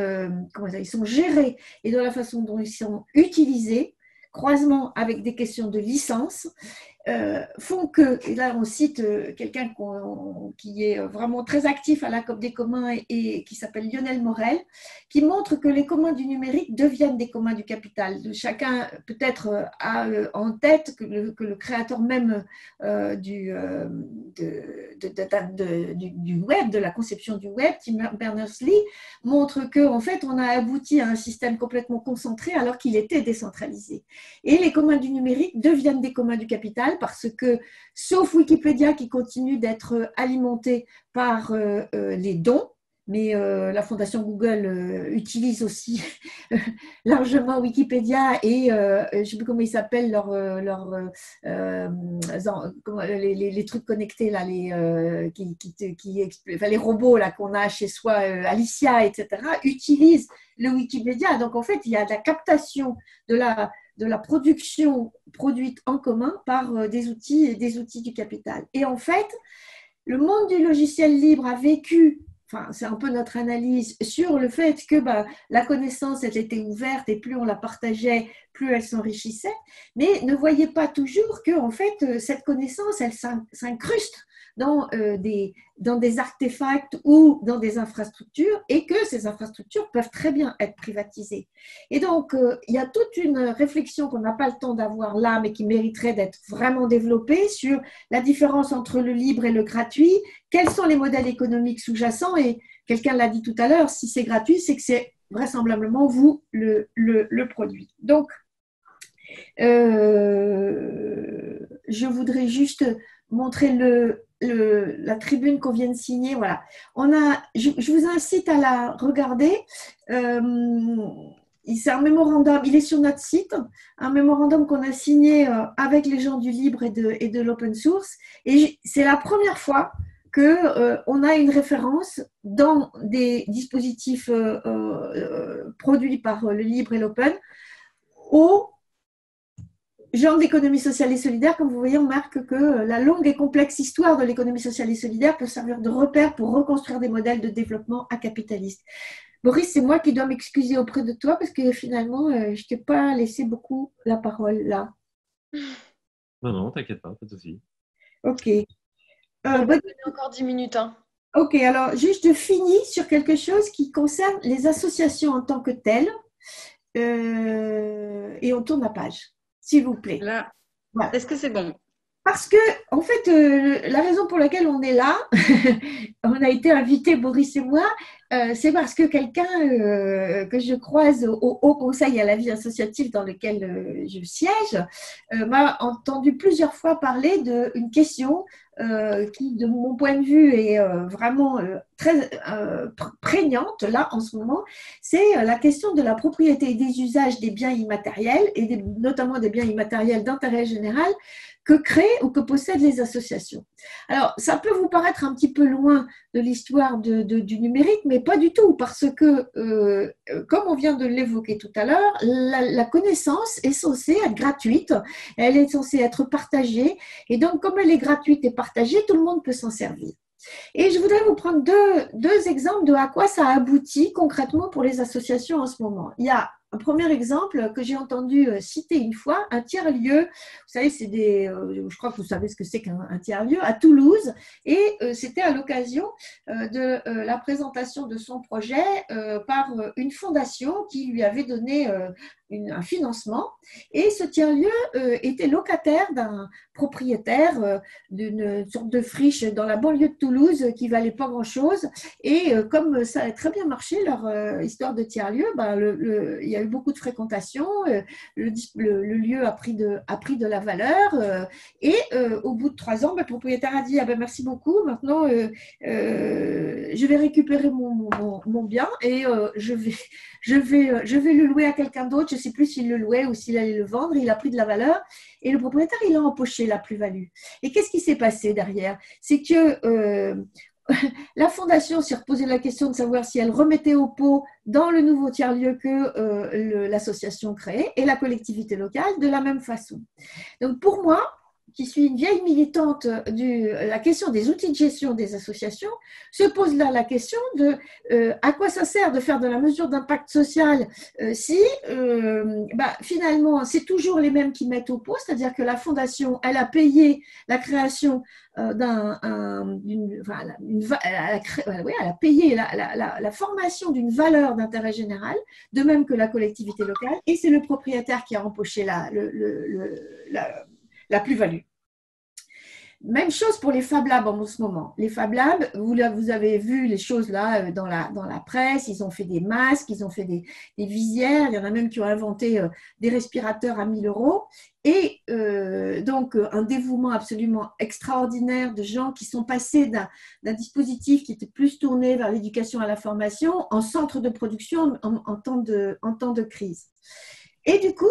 sont gérés et de la façon dont ils sont utilisés, croisement avec des questions de licence, font que, et là on cite quelqu'un qui est vraiment très actif à la COP des communs et qui s'appelle Lionel Morel, qui montre que les communs du numérique deviennent des communs du capital. Chacun peut-être a en tête que le créateur même du web, de la conception du web, Tim Berners-Lee, montre qu'en fait on a abouti à un système complètement concentré alors qu'il était décentralisé. Et les communs du numérique deviennent des communs du capital parce que, sauf Wikipédia qui continue d'être alimenté par les dons, mais la Fondation Google utilise aussi largement Wikipédia et je ne sais plus comment ils s'appellent les trucs connectés là, les robots là qu'on a chez soi, Alicia, etc. utilisent le Wikipédia. Donc en fait, il y a de la captation de la production produite en commun par des outils du capital. Et en fait, le monde du logiciel libre a vécu, c'est un peu notre analyse sur le fait que la connaissance, elle était ouverte et plus on la partageait, plus elle s'enrichissait, mais ne voyez pas toujours que en fait, cette connaissance, elle s'incruste dans des artefacts ou dans des infrastructures et que ces infrastructures peuvent très bien être privatisées. Et donc, il y a toute une réflexion qu'on n'a pas le temps d'avoir là, mais qui mériterait d'être vraiment développée sur la différence entre le libre et le gratuit, quels sont les modèles économiques sous-jacents et quelqu'un l'a dit tout à l'heure, si c'est gratuit, c'est que c'est vraisemblablement vous le produit. Donc, je voudrais juste montrer la tribune qu'on vient de signer. Voilà. Je vous incite à la regarder. C'est un mémorandum, il est sur notre site, un mémorandum qu'on a signé avec les gens du libre et de l'open source. Et c'est la première fois qu'on a une référence dans des dispositifs produits par le libre et l'open aux gens de l'économie sociale et solidaire. Comme vous voyez, on marque que la longue et complexe histoire de l'économie sociale et solidaire peut servir de repère pour reconstruire des modèles de développement acapitalistes. Boris, c'est moi qui dois m'excuser auprès de toi parce que finalement, je ne t'ai pas laissé beaucoup la parole là. Non, t'inquiète pas de souci. Ok. On va donner encore 10 minutes. Hein. Ok, alors juste je finis sur quelque chose qui concerne les associations en tant que telles et on tourne la page. S'il vous plaît. Là, Voilà. Est-ce que c'est bon? Parce que, en fait, la raison pour laquelle on est là, on a été invités, Boris et moi, c'est parce que quelqu'un que je croise au Haut Conseil à la vie associative dans lequel je siège m'a entendu plusieurs fois parler d'une question qui, de mon point de vue, est vraiment très prégnante là en ce moment. C'est la question de la propriété et des usages des biens immatériels et notamment des biens immatériels d'intérêt général que créent ou que possèdent les associations. Alors, ça peut vous paraître un petit peu loin de l'histoire du numérique, mais pas du tout, parce que, comme on vient de l'évoquer tout à l'heure, la connaissance est censée être gratuite, elle est censée être partagée, et donc, comme elle est gratuite et partagée, tout le monde peut s'en servir. Et je voudrais vous prendre deux exemples de à quoi ça aboutit concrètement pour les associations en ce moment. Il y a un premier exemple que j'ai entendu citer une fois, un tiers-lieu. Vous savez, je crois que vous savez ce que c'est qu'un tiers-lieu, à Toulouse. Et c'était à l'occasion de la présentation de son projet par une fondation qui lui avait donné un financement. Et ce tiers-lieu était locataire d'un propriétaire d'une sorte de friche dans la banlieue de Toulouse qui valait pas grand-chose. Et comme ça a très bien marché, leur histoire de tiers-lieu, il y a eu beaucoup de fréquentation, le lieu a pris de la valeur. Et au bout de 3 ans, le propriétaire a dit merci beaucoup, maintenant je vais récupérer mon bien et je vais le louer à quelqu'un d'autre. Je ne sais plus s'il le louait ou s'il allait le vendre. Il a pris de la valeur et le propriétaire, il a empoché la plus-value. Et qu'est-ce qui s'est passé derrière? C'est que la fondation s'est reposé la question de savoir si elle remettait au pot dans le nouveau tiers-lieu que l'association créée et la collectivité locale de la même façon. Donc pour moi, qui suis une vieille militante la question des outils de gestion des associations, se pose là la question de à quoi ça sert de faire de la mesure d'impact social si finalement c'est toujours les mêmes qui mettent au pot, c'est-à-dire que la fondation, elle a payé la création elle a payé la formation d'une valeur d'intérêt général, de même que la collectivité locale, et c'est le propriétaire qui a empoché la plus-value. Même chose pour les Fab Labs en ce moment. Les Fab Labs, vous avez vu les choses là dans la presse, ils ont fait des masques, ils ont fait des visières, il y en a même qui ont inventé des respirateurs à 1 000 €. Et donc, un dévouement absolument extraordinaire de gens qui sont passés d'un dispositif qui était plus tourné vers l'éducation à la formation en centre de production en temps de crise. Et du coup,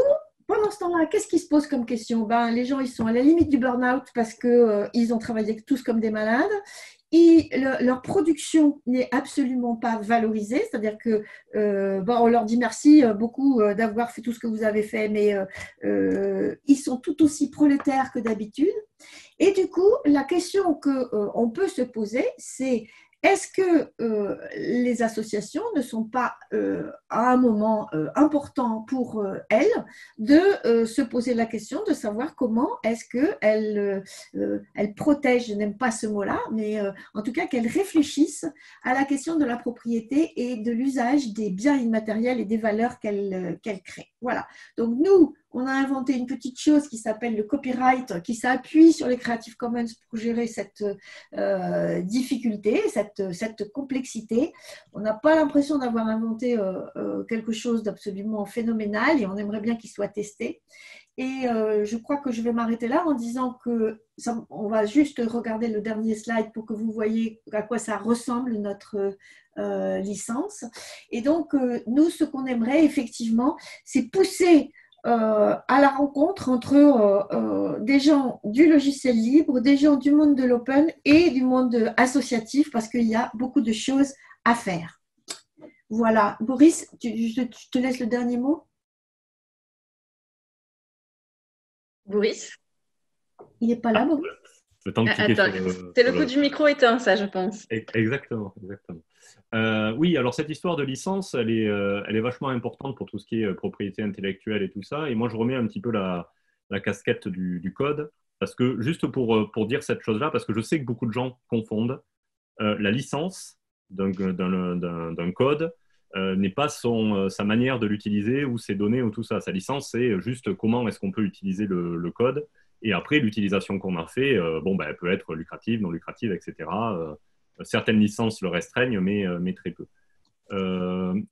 pendant ce temps-là, qu'est-ce qui se pose comme question? Les gens, ils sont à la limite du burn-out parce qu'ils ont travaillé tous comme des malades. Leur production n'est absolument pas valorisée, c'est-à-dire que on leur dit merci beaucoup d'avoir fait tout ce que vous avez fait, mais ils sont tout aussi prolétaires que d'habitude. Et du coup, la question qu'on peut se poser, c'est est-ce que les associations ne sont pas à un moment important pour elles de se poser la question de savoir comment est-ce qu'elles protègent, je n'aime pas ce mot-là, mais en tout cas qu'elles réfléchissent à la question de la propriété et de l'usage des biens immatériels et des valeurs qu'elles créent. Voilà. Donc nous, on a inventé une petite chose qui s'appelle le copyright, qui s'appuie sur les Creative Commons pour gérer cette difficulté, cette complexité. On n'a pas l'impression d'avoir inventé quelque chose d'absolument phénoménal et on aimerait bien qu'il soit testé. Et je crois que je vais m'arrêter là en disant on va juste regarder le dernier slide pour que vous voyez à quoi ça ressemble notre licence. Et donc, nous, ce qu'on aimerait effectivement, c'est pousser à la rencontre entre des gens du logiciel libre, des gens du monde de l'open et du monde associatif parce qu'il y a beaucoup de choses à faire. Voilà. Boris, je te laisse le dernier mot. Boris? Il n'est pas là, Boris? C'est le coup du micro éteint, ça, je pense. Exactement. Oui, alors cette histoire de licence, elle est vachement importante pour tout ce qui est propriété intellectuelle et tout ça. Et moi, je remets un petit peu la casquette du code, parce que juste pour dire cette chose-là, parce que je sais que beaucoup de gens confondent la licence d'un code n'est pas sa manière de l'utiliser ou ses données ou tout ça. Sa licence, c'est juste comment est-ce qu'on peut utiliser le code. Et après, l'utilisation qu'on a fait, elle peut être lucrative, non lucrative, etc. Certaines licences le restreignent, mais très peu.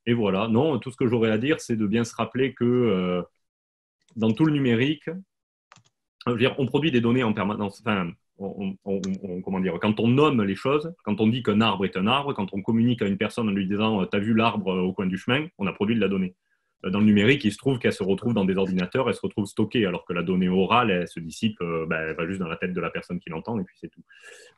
Et voilà. Non, tout ce que j'aurais à dire, c'est de bien se rappeler que dans tout le numérique, je veux dire, on produit des données en permanence. Enfin, comment dire, quand on nomme les choses, quand on dit qu'un arbre est un arbre, quand on communique à une personne en lui disant « t'as vu l'arbre au coin du chemin », on a produit de la donnée. Dans le numérique, il se trouve qu'elle se retrouve dans des ordinateurs, elle se retrouve stockée, alors que la donnée orale, elle se dissipe, elle va juste dans la tête de la personne qui l'entend, et puis c'est tout.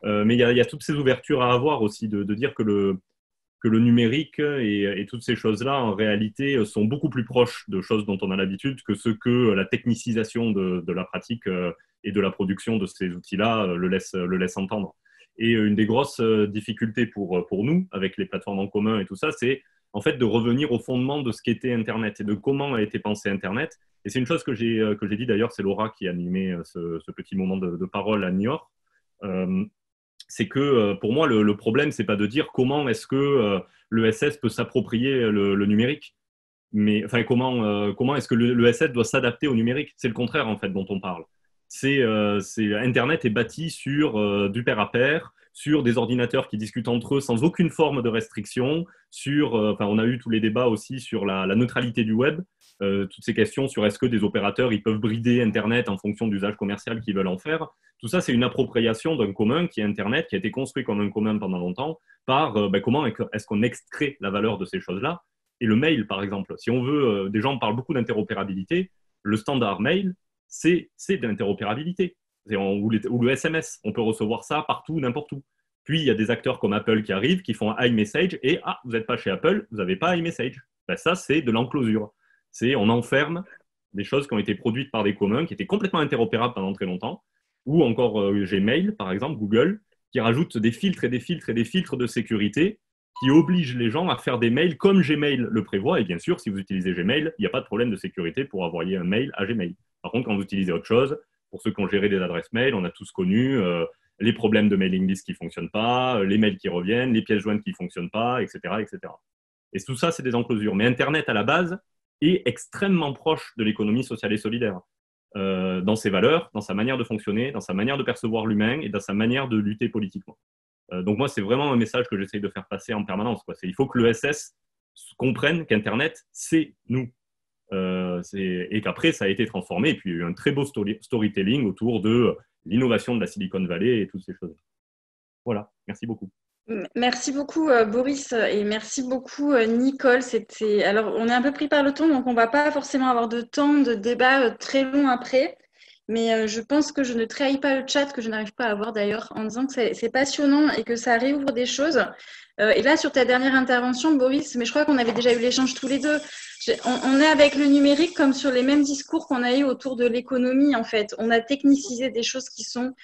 Mais il y a toutes ces ouvertures à avoir aussi, de dire que le numérique et toutes ces choses-là, en réalité, sont beaucoup plus proches de choses dont on a l'habitude que ce que la technicisation de la pratique et de la production de ces outils-là le laisse entendre. Et une des grosses difficultés pour nous, avec les plateformes en commun et tout ça, c'est en fait de revenir au fondement de ce qu'était Internet et de comment a été pensé Internet. Et c'est une chose que j'ai dit d'ailleurs, c'est Laura qui a animé ce petit moment de parole à Niort. C'est que pour moi, le problème, c'est pas de dire comment est-ce que l'ESS peut s'approprier le numérique, mais enfin comment est-ce que l'ESS doit s'adapter au numérique. C'est le contraire en fait dont on parle. Internet est bâti sur du pair à pair, sur des ordinateurs qui discutent entre eux sans aucune forme de restriction, on a eu tous les débats aussi sur la neutralité du web, toutes ces questions sur est-ce que des opérateurs ils peuvent brider Internet en fonction d'usage commercial qu'ils veulent en faire. Tout ça, c'est une appropriation d'un commun qui est Internet, qui a été construit comme un commun pendant longtemps, par comment est-ce qu'on extrait la valeur de ces choses-là. Et le mail, par exemple, si on veut, des gens parlent beaucoup d'interopérabilité, le standard mail, c'est de l'interopérabilité. Ou le SMS, on peut recevoir ça partout, n'importe où. Puis, il y a des acteurs comme Apple qui arrivent, qui font un iMessage, et vous n'êtes pas chez Apple, vous n'avez pas iMessage. Ça, c'est de l'enclosure. On enferme des choses qui ont été produites par des communs, qui étaient complètement interopérables pendant très longtemps, ou encore Gmail, par exemple, Google, qui rajoute des filtres et des filtres et des filtres de sécurité qui obligent les gens à faire des mails comme Gmail le prévoit. Et bien sûr, si vous utilisez Gmail, il n'y a pas de problème de sécurité pour envoyer un mail à Gmail. Par contre, quand vous utilisez autre chose, pour ceux qui ont géré des adresses mail, on a tous connu les problèmes de mailing list qui ne fonctionnent pas, les mails qui reviennent, les pièces jointes qui ne fonctionnent pas, etc., etc. Et tout ça, c'est des enclosures. Mais Internet, à la base, est extrêmement proche de l'économie sociale et solidaire. Dans ses valeurs, dans sa manière de fonctionner, dans sa manière de percevoir l'humain et dans sa manière de lutter politiquement. Donc moi, c'est vraiment un message que j'essaye de faire passer en permanence. Il faut que l'ESS comprenne qu'Internet, c'est nous. Et qu'après, ça a été transformé. Et puis, il y a eu un très beau storytelling autour de l'innovation de la Silicon Valley et toutes ces choses. Voilà, merci beaucoup. Merci beaucoup Boris et merci beaucoup Nicole. Alors, on est un peu pris par le temps, donc on ne va pas forcément avoir de temps de débat très long après. Mais je pense que je ne trahis pas le chat, que je n'arrive pas à voir d'ailleurs, en disant que c'est passionnant et que ça réouvre des choses. Et là, sur ta dernière intervention, Boris, mais je crois qu'on avait déjà eu l'échange tous les deux. On est avec le numérique comme sur les mêmes discours qu'on a eu autour de l'économie, en fait. On a technicisé des choses qui sont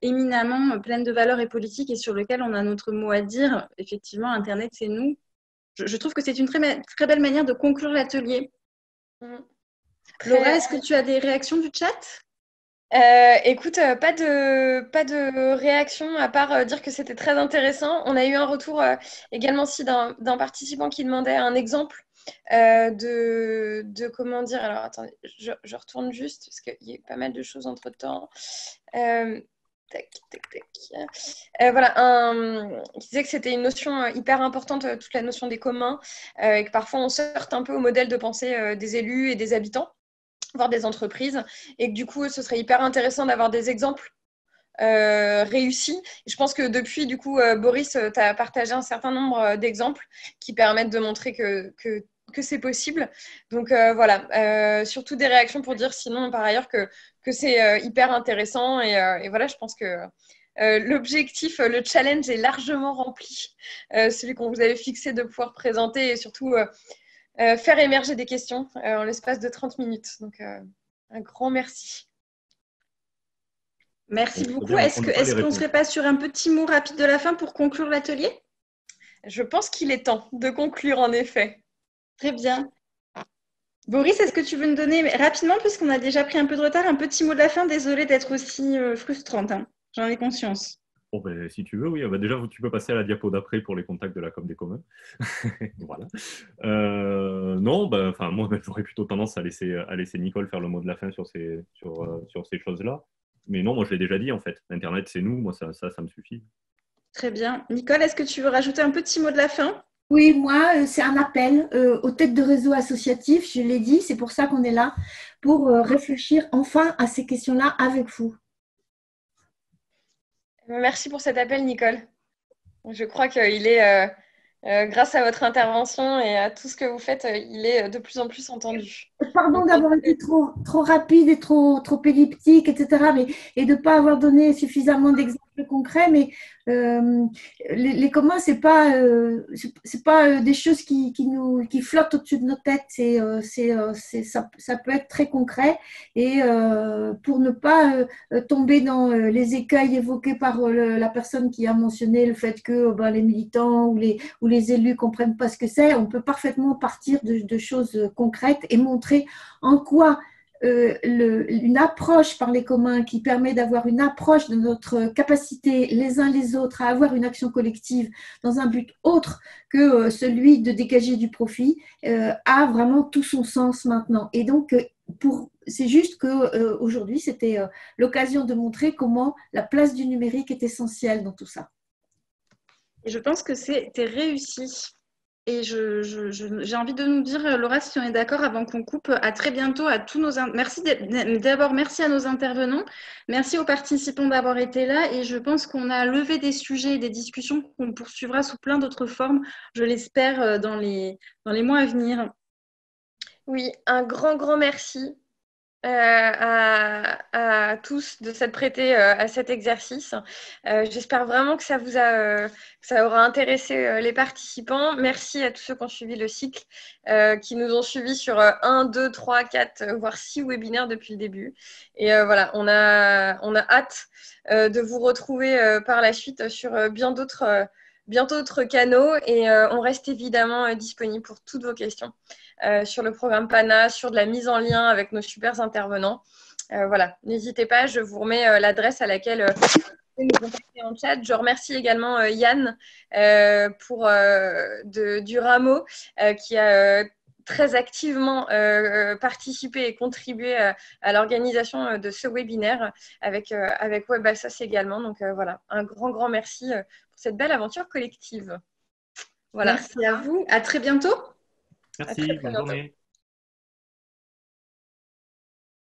éminemment pleines de valeurs et politiques et sur lesquelles on a notre mot à dire. Effectivement, Internet, c'est nous. Je trouve que c'est une très belle manière de conclure l'atelier. Laura, est-ce que tu as des réactions du chat ? Écoute, pas de réaction à part dire que c'était très intéressant. On a eu un retour également aussi d'un participant qui demandait un exemple de comment dire. Alors attendez, je retourne juste parce qu'il y a eu pas mal de choses entre-temps. Tac. Voilà, qui disait que c'était une notion hyper importante, toute la notion des communs, et que parfois on se heurte un peu au modèle de pensée des élus et des habitants, voire des entreprises, et que du coup, ce serait hyper intéressant d'avoir des exemples réussis. Et je pense que depuis, du coup, Boris, tu as partagé un certain nombre d'exemples qui permettent de montrer que c'est possible. Donc voilà, surtout des réactions pour dire sinon, par ailleurs, que c'est hyper intéressant. Et voilà, je pense que l'objectif, le challenge est largement rempli. Celui qu'on vous avait fixé de pouvoir présenter et surtout faire émerger des questions en l'espace de 30 minutes. Donc, un grand merci. Merci beaucoup. Est-ce qu'on ne serait pas sur un petit mot rapide de la fin pour conclure l'atelier ? Je pense qu'il est temps de conclure, en effet. Très bien. Boris, est-ce que tu veux nous donner rapidement, puisqu'on a déjà pris un peu de retard, un petit mot de la fin ? Désolée d'être aussi frustrante, hein. J'en ai conscience. Bon, si tu veux, oui. Déjà, tu peux passer à la diapo d'après pour les contacts de la com des communs. Voilà. Non, moi, j'aurais plutôt tendance à laisser Nicole faire le mot de la fin sur ces choses-là. mais non, moi je l'ai déjà dit en fait. Internet, c'est nous, moi ça me suffit. Très bien. Nicole, est-ce que tu veux rajouter un petit mot de la fin? Oui, moi, c'est un appel aux têtes de réseau associatifs, je l'ai dit, c'est pour ça qu'on est là, pour réfléchir enfin à ces questions-là avec vous. Merci pour cet appel, Nicole. Je crois qu'il est, grâce à votre intervention et à tout ce que vous faites, il est de plus en plus entendu. Pardon d'avoir été trop rapide et trop elliptique, etc., et de ne pas avoir donné suffisamment d'exemples concrets, mais les communs, c'est pas des choses qui flottent au-dessus de nos têtes, ça peut être très concret, et pour ne pas tomber dans les écueils évoqués par la personne qui a mentionné le fait que les militants ou les élus ne comprennent pas ce que c'est, on peut parfaitement partir de choses concrètes et montrer en quoi une approche par les communs qui permet d'avoir une approche de notre capacité les uns les autres à avoir une action collective dans un but autre que celui de dégager du profit a vraiment tout son sens maintenant. Et donc, c'est juste qu'aujourd'hui, c'était l'occasion de montrer comment la place du numérique est essentielle dans tout ça. Et je pense que c'était réussi. Et j'ai envie de nous dire, Laura, si on est d'accord, avant qu'on coupe, à très bientôt à tous nos... D'abord, merci à nos intervenants. Merci aux participants d'avoir été là. Et je pense qu'on a levé des sujets et des discussions qu'on poursuivra sous plein d'autres formes, je l'espère, dans les mois à venir. Oui, un grand merci à tous de s'être prêtés à cet exercice. J'espère vraiment que ça aura intéressé les participants. Merci à tous ceux qui ont suivi le cycle, qui nous ont suivis sur 1, 2, 3, 4, voire 6 webinaires depuis le début. Et voilà, on a hâte de vous retrouver par la suite sur bien d'autres canaux, et on reste évidemment disponible pour toutes vos questions sur le programme PANA, sur de la mise en lien avec nos super intervenants. Voilà, n'hésitez pas, je vous remets l'adresse à laquelle vous pouvez nous contacter en chat. Je remercie également Yann du Rameau qui a très activement participé et contribué à l'organisation de ce webinaire avec WebAssociates également. Donc voilà, un grand merci pour cette belle aventure collective. Voilà. Merci à vous, à très bientôt. Merci, bonne journée.